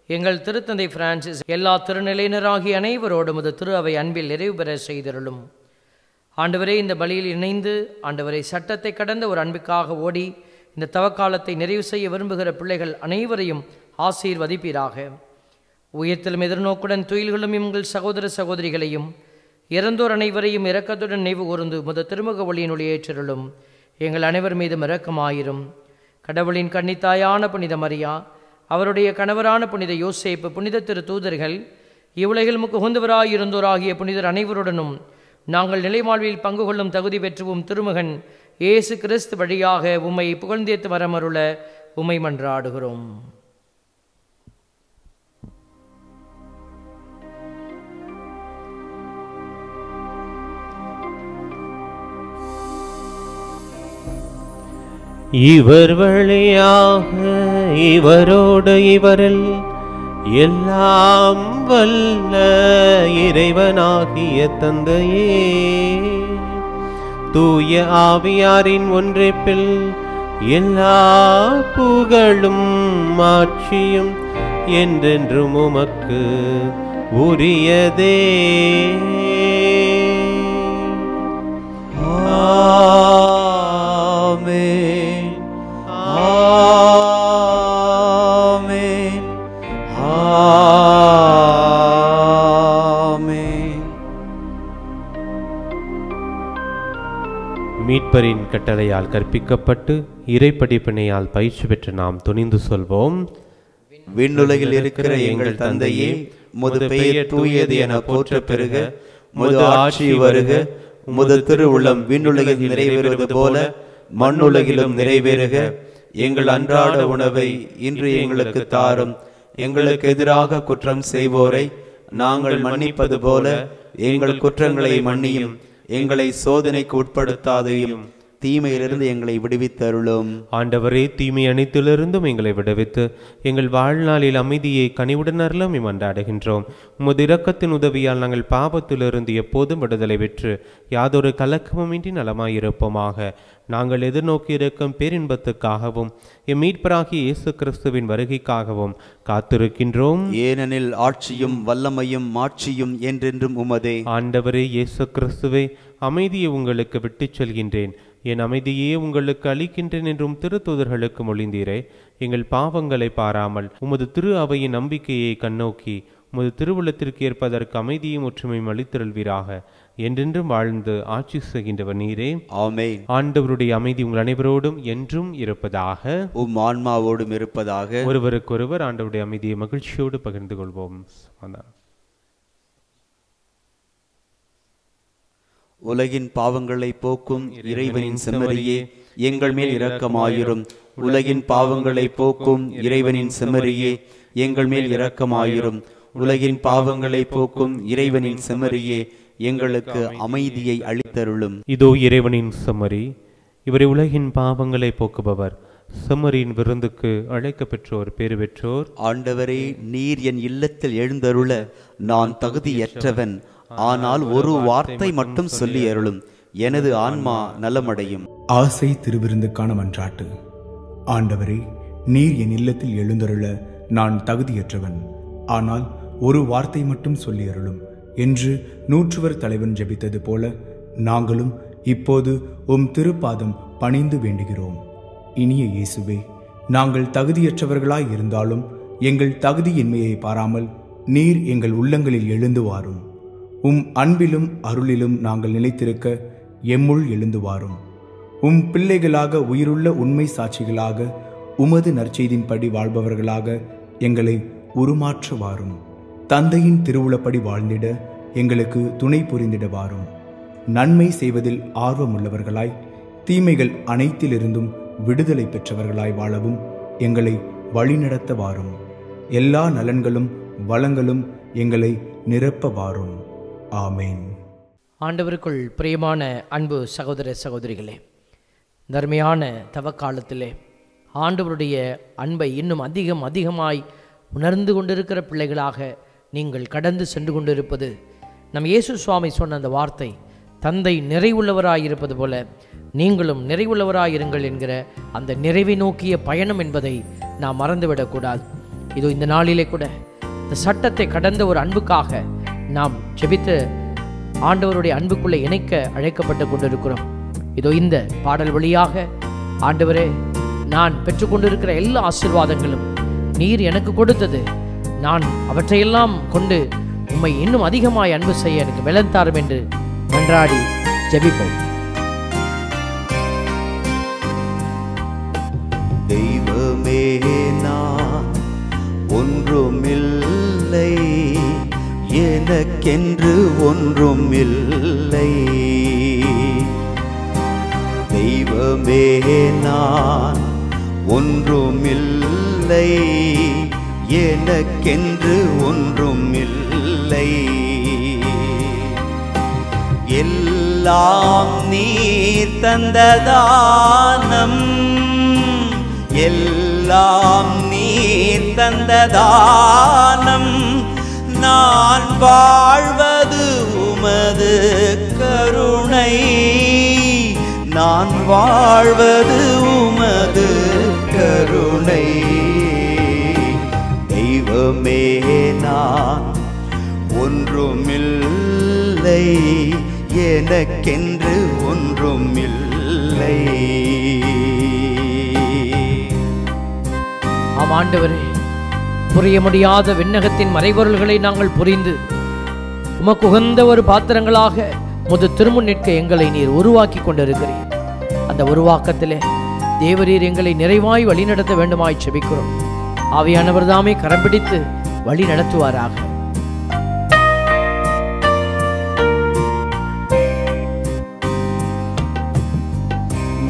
எங்கள் திருத்தந்தை பிரான்சிஸ் எல்லா திருநிலையினராகிய அனைவரோடும் அது திரு அவை அன்பில் நிறைவு பெற செய்தருளும். ஆண்டவரே, இந்த பலியில் இணைந்து ஆண்டவரை சட்டத்தை கடந்த ஒரு அன்பிற்காக ஓடி இந்த தவக்காலத்தை நிறைவு செய்ய விரும்புகிற பிள்ளைகள் அனைவரையும் ஆசீர்வதிப்பீராக. உயிர்த்தலும் எதிர்நோக்குடன் துயில்களும் எங்கள் சகோதர சகோதரிகளையும் இறந்தோர் அனைவரையும் இரக்கத்துடன் நினைவு கூர்ந்து முத திருமுக ஒளியினுள் ஏற்றருளும். எங்கள் அனைவர் மீதும் இரக்கமாயிரும். கடவுளின் கன்னித்தாயான புனித மரியா, அவருடைய கணவரான புனித யோசேப்பு, புனித திரு தூதர்கள், இவ்வுலகில் உகந்தவராயிருந்தோராகிய புனிதர் அனைவருடனும் நாங்கள் நிலைவாழ்வில் பங்கு கொள்ளும் தகுதி பெற்றுவும் திருமகன் இயேசு கிறிஸ்து வழியாக உம்மை புகழ்ந்தேத்து வரமருள உம்மை மன்றாடுகிறோம். இவர் வழியாக இவரோடு இவரில் எல்லாம் வல்ல இறைவனாகிய தந்தையே, தூய ஆவியாரின் ஒன்றிப்பில் எல்லா புகழும் மாட்சியும் என்றென்றும் உமக்கு உரியதே. ஆமென், ஆமென், ஆமென். மீட்பரின் கட்டளையால் கற்பிக்கப்பட்டு இறைப்படிப்பினையால் பயிற்சி பெற்று நாம் துணிந்து சொல்வோம்: விண்ணுலகில் இருக்கிற எங்கள் தந்தையே, உமது பெயர் தூயது என போற்ற பெறுக, உமது ஆட்சி வருக, உமது திருவுள்ளம் விண்ணுலகில் நிறைவேறுவது போல மண்ணுலகிலும் நிறைவேறுக. எங்கள் அன்றாட உணவை இன்று எங்களுக்கு தாரும். எங்களுக்கு எதிராக குற்றம் செய்வோரை நாங்கள் மன்னிப்பது போல எங்கள் குற்றங்களை மன்னியும். எங்களை சோதனைக்கு உட்படுத்தாதையும் தீமையிலிருந்து எங்களை விடுவித்தருளும். ஆண்டவரே, தீமை அனைத்திலிருந்தும் எங்களை விடுவித்து எங்கள் வாழ்நாளில் அமைதியை கனிவுடன் அருளும் மன்றாடுகின்றோம். உமது இரக்கத்தின் உதவியால் நாங்கள் பாவத்திலிருந்து எப்போதும் விடுதலை பெற்று யாதொரு கலக்கமுமின்றி நலமாயிருப்போமாக. நாங்கள் எதிர்நோக்கி இருக்கும் பேரின்பத்துக்காகவும் எம் மீட்பராகிய இயேசு கிறிஸ்துவின் வருகைக்காகவும் காத்திருக்கின்றோம். ஏனெனில் ஆட்சியும் வல்லமையும் மாட்சியும் என்றென்றும் உமதே. ஆண்டவரே இயேசு கிறிஸ்துவே, அமைதியை உங்களுக்கு விட்டுச் செல்கின்றேன், என் அமைதியே உங்களுக்கு அளிக்கின்றேன் என்றும் திருத்தூதர்களுக்கு மொழிந்தீரே. எங்கள் பாவங்களை பாராமல் உமது திரு அவையின் நம்பிக்கையை கண்ணோக்கி உமது திருவுள்ளத்திற்கு ஏற்பதற்கு அமைதியும் ஒற்றுமையும் அளித்தருள்வீராக. என்றென்றும் வாழ்ந்து ஆட்சி செய்கின்றவர் நீரே. ஆமென். ஆண்டவருடைய அமைதி உங்கள் அனைவரோடும் என்றும் இருப்பதாக, உம் ஆன்மாவோடும் இருப்பதாக. ஒருவருக்கொருவர் ஆண்டவருடைய அமைதியை மகிழ்ச்சியோடு பகிர்ந்து கொள்வோம். உலகின் பாவங்களை போக்கும் இறைவனின் செம்மறியே, எங்கள் மேல் இரக்கமாயிரும். உலகின் பாவங்களை போக்கும் இறைவனின் செம்மறியே, எங்கள் மேல் இரக்கமாயிரும். உலகின் பாவங்களை போக்கும் இறைவனின் செம்மறியே, எங்களுக்கு அமைதியை அளித்தருளும். இதோ இறைவனின் செம்மறி, இவரை உலகின் பாவங்களை போக்குபவர். செம்மறியின் விருந்துக்கு அழைக்க பெற்றோர் பேறு பெற்றோர். ஆண்டவரே, நீர் என் இல்லத்தில் எழுந்தருள நான் தகுதியற்றவன். ஆனால் ஒரு வார்த்தை மட்டும் சொல்லி அருளும், எனது ஆன்மா நலமடையும். ஆசை திருவிருந்துக்கான மன்றாட்டு. ஆண்டவரே, நீர் என் இல்லத்தில் எழுந்தருள நான் தகுதியற்றவன். ஆனால் ஒரு வார்த்தை மட்டும் சொல்லி அருளும் என்று நூற்றுவர் தலைவன் ஜெபித்தது போல நாங்களும் இப்போது உம் திருப்பாதம் பணிந்து வேண்டுகிறோம். இனிய இயேசுவே, நாங்கள் தகுதியற்றவர்களாய் இருந்தாலும் எங்கள் தகுதியின்மையை பாராமல் நீர் எங்கள் உள்ளங்களில் எழுந்து வாரும். உம் அன்பிலும் அருளிலும் நாங்கள் நிலைத்திருக்க எம்முள் எழுந்து வாரும். உம் பிள்ளைகளாக, உயிருள்ள உண்மை சாட்சிகளாக, உமது நற்செய்தின்படி வாழ்பவர்களாக எங்களை உருமாற்ற வாரும். தந்தையின் திருவுளப்படி வாழ்ந்திட எங்களுக்கு துணை புரிந்திட வாரும். நன்மை செய்வதில் ஆர்வமுள்ளவர்களாய், தீமைகள் அனைத்திலிருந்தும் விடுதலை பெற்றவர்களாய் வாழவும் எங்களை வழிநடத்த வாரும். எல்லா நலன்களும் வளங்களும் எங்களை நிரப்ப வாரும். ஆமேன். ஆண்டவருக்குள் பிரியமான அன்பு சகோதர சகோதரிகளே, தர்மையான தவக்காலத்திலே ஆண்டவருடைய அன்பை இன்னும் அதிகமாய் உணர்ந்து கொண்டிருக்கிற பிள்ளைகளாக நீங்கள் கடந்து சென்று கொண்டிருப்பது, நம் இயேசு சுவாமி சொன்ன அந்த வார்த்தை, தந்தை நிறைவுள்ளவராயிருப்பது போல நீங்களும் நிறைவுள்ளவராயிருங்கள் என்கிற அந்த நிறைவை நோக்கிய பயணம் என்பதை நாம் மறந்துவிடக்கூடாது. இதோ இந்த நாளிலே கூட இந்த சட்டத்தை கடந்த ஒரு அன்புக்காக நாம் ஜெபித்து ஆண்டவருடைய அன்புக்குள்ளே இணைக்க அழைக்கப்பட்டு கொண்டிருக்கிறோம். இதோ இந்த பாடல் வழியாக, ஆண்டவரே, நான் பெற்றுக்கொண்டிருக்கிற எல்லா ஆசீர்வாதங்களும் நீர் எனக்கு கொடுத்தது, நான் அவற்றையெல்லாம் கொண்டு உம்மை இன்னும் அதிகமாய் அன்பு செய்ய எனக்கு பலன் தாரும் என்று மன்றாடி ஜெபிப்போம். தெய்வமே, நான் ஒன்றுமில்லை, எனக்கென்று ஒன்றுமில்லை. தெய்வமே, நான் ஒன்றுமில்லை, எனக்கென்று ஒன்றுமில்லை. எல்லாம் நீர் தந்ததானம், எல்லாம் நீர் தந்ததானம். நான் வாழ்வது உமது கருணை, நான் வாழ்வது உமது கருணை. தெய்வமே, நான் ஒன்றுமில்லை, எனக்கென்று ஒன்றுமில்லை. ஆம் ஆண்டவரே, புரிய முடியாத விண்ணகத்தின் மறைபொருள்களை நாங்கள் புரிந்து உமக்கு உகந்த ஒரு பாத்திரங்களாக முது திருமுன் நிற்க எங்களை நீர் உருவாக்கி கொண்டிருக்கிறீர். அந்த உருவாக்கத்திலே தேவரீர் எங்களை நிறைவாய் வழி நடத்த வேண்டுமாய் செபிக்கிறோம். ஆவியானவர் தாமே கரம் பிடித்து வழி நடத்துவாராக.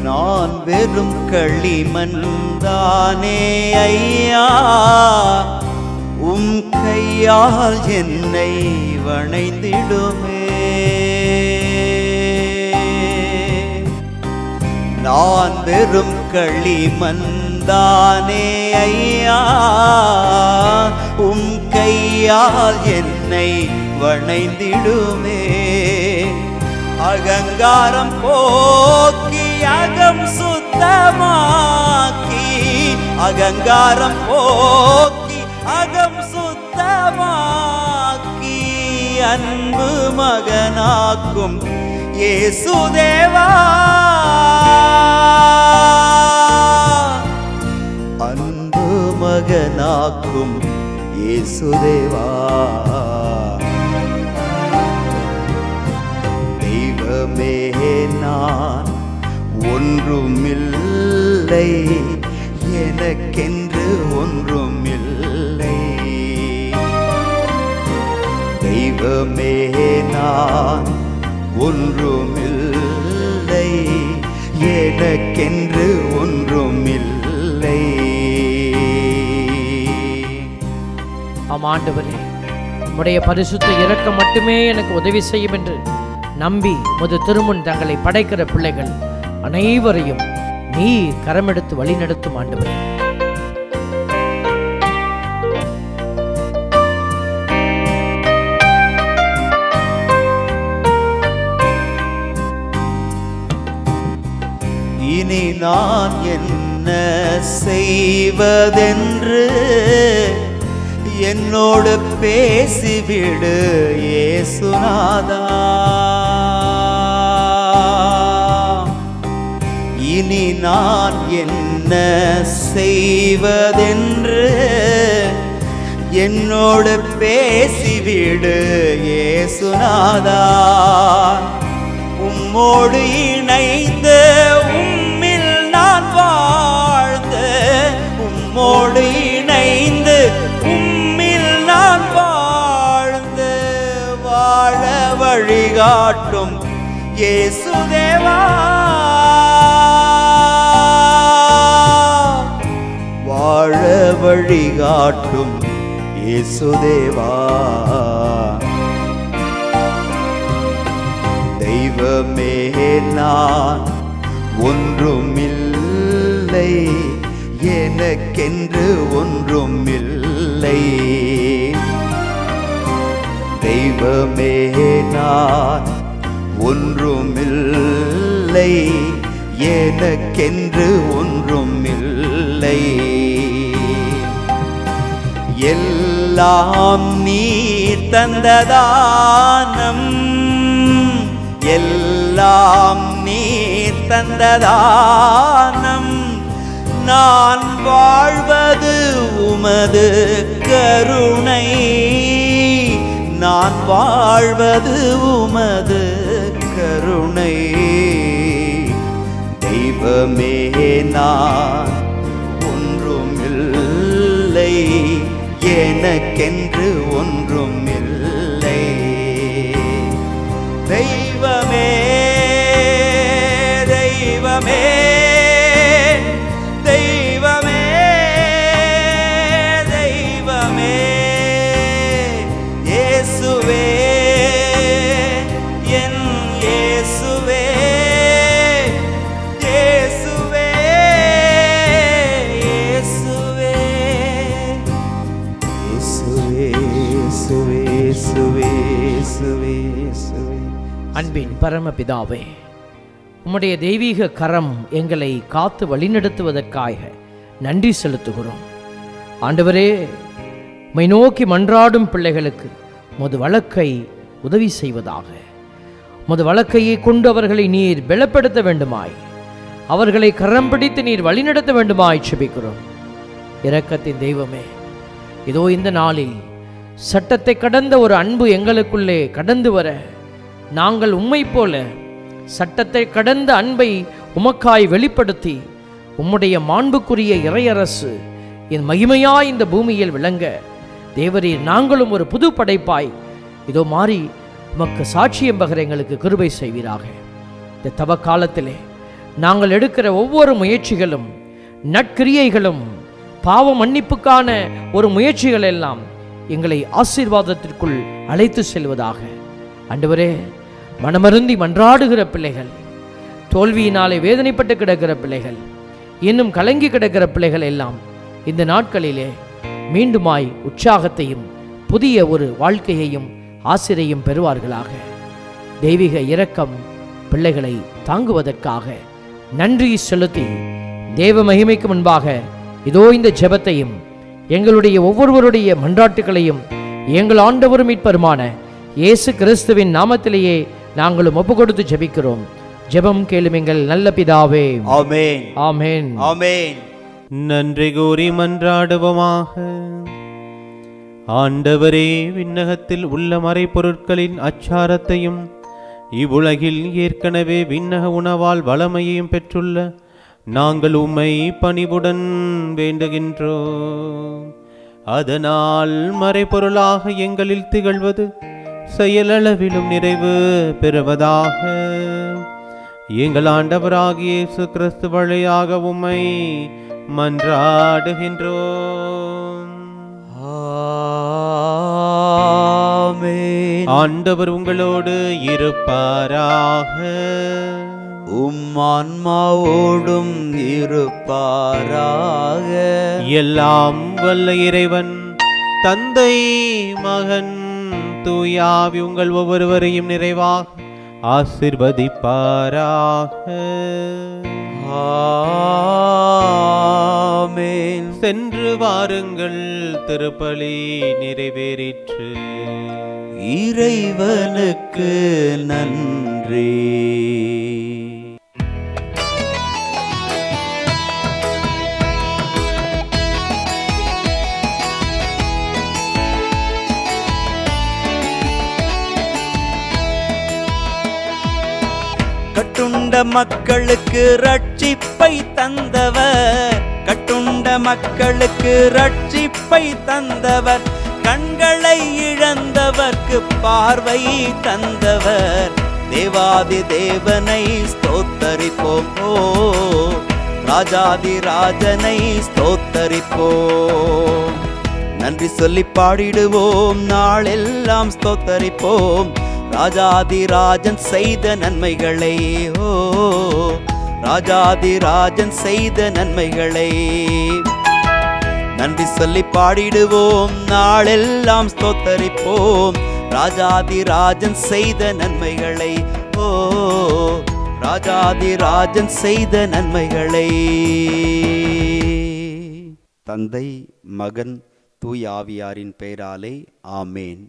நான் வெறும் களிமண்தானே ஐயா, உம் கையால் என்னை வணைந்திடுமே. நான் வெறும் களிமண்தானே ஐயா, உம் கையால் என்னை வணைந்திடுமே. அகங்காரம் போக்கி அகம் சுத்தமாக்கி, அகங்காரம் போக்கி அகம் சுத்தமாக்கி, அன்பு மகனாக்கும் இயேசுதேவா, அன்பு மகனாக்கும் இயேசுதேவா. தெய்வமே, நான் ஒன்றுமில்லை, எனக்கென்று ஒன்றுமில்லை. தெய்வமே, நான் ஒன்றுமில்லை, எனக்கென்று ஒன்றுமில்லை. ஆம் ஆண்டவரே, உம்முடைய பரிசுத்த இரக்கம் மட்டுமே எனக்கு உதவி செய்யும் என்று நம்பி முது திருமுன் தங்களை படைக்கிற பிள்ளைகள் அனைவரையும் நீ கரமெடுத்து வழி நடத்தும் ஆண்டவரே. இனி நான் என்ன செய்வதென்று என்னோடு பேசிவிடு இயேசுநாதா. இனி நான் என்ன செய்வதென்று என்னோடு பேசிவிடு இயேசுநாதா. உம்மோடு இணைந்து உம்மில் நான் வாழ்ந்து, உம்மோடு இணைந்து உம்மில் நான் வாழ்ந்து வாழ வழிகாட்டும் இயேசுதேவா. வாழ வழிகாட்டும் இயேசுதேவா. தெய்வமே நான் ஒன்றுமில்லை, எனக்கென்று ஒன்றுமில்லை. தெய்வமே நான் ஒன்றுமில்லை, எனக்கென்று ஒன்றுமில்லை. எல்லாம் நீர் தந்ததானம், எல்லாம் நீர் தந்ததானம். நான் வாழ்வது உமது கருணை, நான் வாழ்வது உமது கருணை. தெய்வமே நான் ஒன்றுமில்லை, எனக்கென்று ஒன்றுமில்லை. தெய்வமே தெய்வமே தெய்வமே தெய்வமே இயேசுவே என் இயேசுவே இயேசுவே இயேசுவே இயேசுவே இயேசுவே இயேசுவே இயேசுவே இயேசுவே. அன்பின் பரமபிதாவே, உம்முடைய தெய்வீக கரம் எங்களை காத்து வழிநடத்துவதற்காக நன்றி செலுத்துகிறோம். ஆண்டவரே, உம்மை நோக்கி மன்றாடும் பிள்ளைகளுக்கு உமது வழக்கை உதவி செய்வதாக. உமது வழக்கையை கொண்டு அவர்களை நீர் பலப்படுத்த வேண்டுமாய், அவர்களை கரம் பிடித்து நீர் வழிநடத்த வேண்டுமாய் செபிக்கிறோம். இரக்கத்தின் தெய்வமே, இதோ இந்த நாளில் சட்டத்தை கடந்த ஒரு அன்பு எங்களுக்குள்ளே கடந்து வர, நாங்கள் உம்மை போல சட்டத்தை கடந்த அன்பை உமக்காய் வெளிப்படுத்தி உம்முடைய மாண்புக்குரிய இறையரசு என் மகிமையாய் இந்த பூமியில் விளங்க தேவரீர் நாங்களும் ஒரு புது படைப்பாய் இதோ மாறி உமக்கு சாட்சியம் பகர எங்களுக்கு கிருபை செய்வீராக. இந்த தவ காலத்திலே நாங்கள் எடுக்கிற ஒவ்வொரு முயற்சிகளும் நற்கிரியைகளும் பாவ மன்னிப்புக்கான ஒரு முயற்சிகள் எல்லாம் எங்களை ஆசீர்வாதத்திற்குள் அழைத்து செல்வதாக. ஆண்டவரே, மனமருந்தி மன்றாடுகிற பிள்ளைகள், தோல்வியினாலே வேதனைப்பட்டு கிடக்கிற பிள்ளைகள், இன்னும் கலங்கி கிடக்கிற பிள்ளைகள் எல்லாம் இந்த நாட்களிலே மீண்டுமாய் உற்சாகத்தையும் புதிய ஒரு வாழ்க்கையையும் ஆசிரையும் பெறுவார்களாக. தெய்வீக இரக்கம் பிள்ளைகளை தாங்குவதற்காக நன்றி செலுத்தி தேவ மகிமைக்கு முன்பாக இதோ இந்த ஜெபத்தையும் எங்களுடைய ஒவ்வொருவருடைய மன்றாட்டுகளையும் எங்கள் ஆண்டவரும் மீட்பருமான இயேசு கிறிஸ்துவின் நாமத்திலேயே நாங்களும் ஒப்பு கொடுத்து ஜெபிக்கிறோம். ஜெபம் கேளும் எங்கள் நல்ல பிதாவே. ஆமென் ஆமென் ஆமென். நன்றி கூறி மன்றாடுவோமாக. ஆண்டவரே, விண்ணகத்தில் உள்ள மறைபொருட்களின் அச்சாரத்தையும் இவ்வுலகில் ஏற்கனவே விண்ணக உணவால் வளமையையும் பெற்றுள்ள நாங்கள் உம்மை பணிவுடன் வேண்டுகின்றோம். அதனால் மறைபொருளாக எங்களில் திகழ்வது செயலளவிலும் நிறைவு பெறுவதாக. எங்கள் ஆண்டவராகிய இயேசு கிறிஸ்து வழியாக உம்மை மன்றாடுகின்றோம். ஆமென். ஆண்டவர் உங்களோடு இருப்பாராக. ஆன்மாவோடும் இருப்பாராக. எல்லாம் வல்ல இறைவன் தந்தை மகன் தூயாவி உங்கள் ஒவ்வொருவரையும் நிறைவாக ஆசீர்வதிப்பாராக. ஆமென். சென்று வாருங்கள், திருப்பலி நிறைவேறிற்று. இறைவனுக்கு நன்றி. கட்டுண்ட மக்களுக்கு ரட்சிப்பை தந்தவர், கட்டுண்ட மக்களுக்கு ரட்சிப்பை தந்தவர், கண்களை இழந்தவர்க்கு பார்வை தந்தவர், தேவாதி தேவனை ஸ்தோத்தரிப்போம். ஓ ராஜாதி ராஜனை ஸ்தோத்தரிப்போம். நன்றி சொல்லி பாடிடுவோம், நாளெல்லாம் ஸ்தோத்தரிப்போம் ராஜாதி ராஜன் செய்த நன்மைகளை. ஓ ராஜாதி ராஜன் செய்த நன்மைகளை நன்றி சொல்லி பாடிடுவோம், நாளெல்லாம் ஸ்தோத்தரிப்போம் ராஜாதி ராஜன் செய்த நன்மைகளை. ஓ ராஜாதி ராஜன் செய்த நன்மைகளை. தந்தை மகன் தூய ஆவியாரின் பெயராலே ஆமேன்.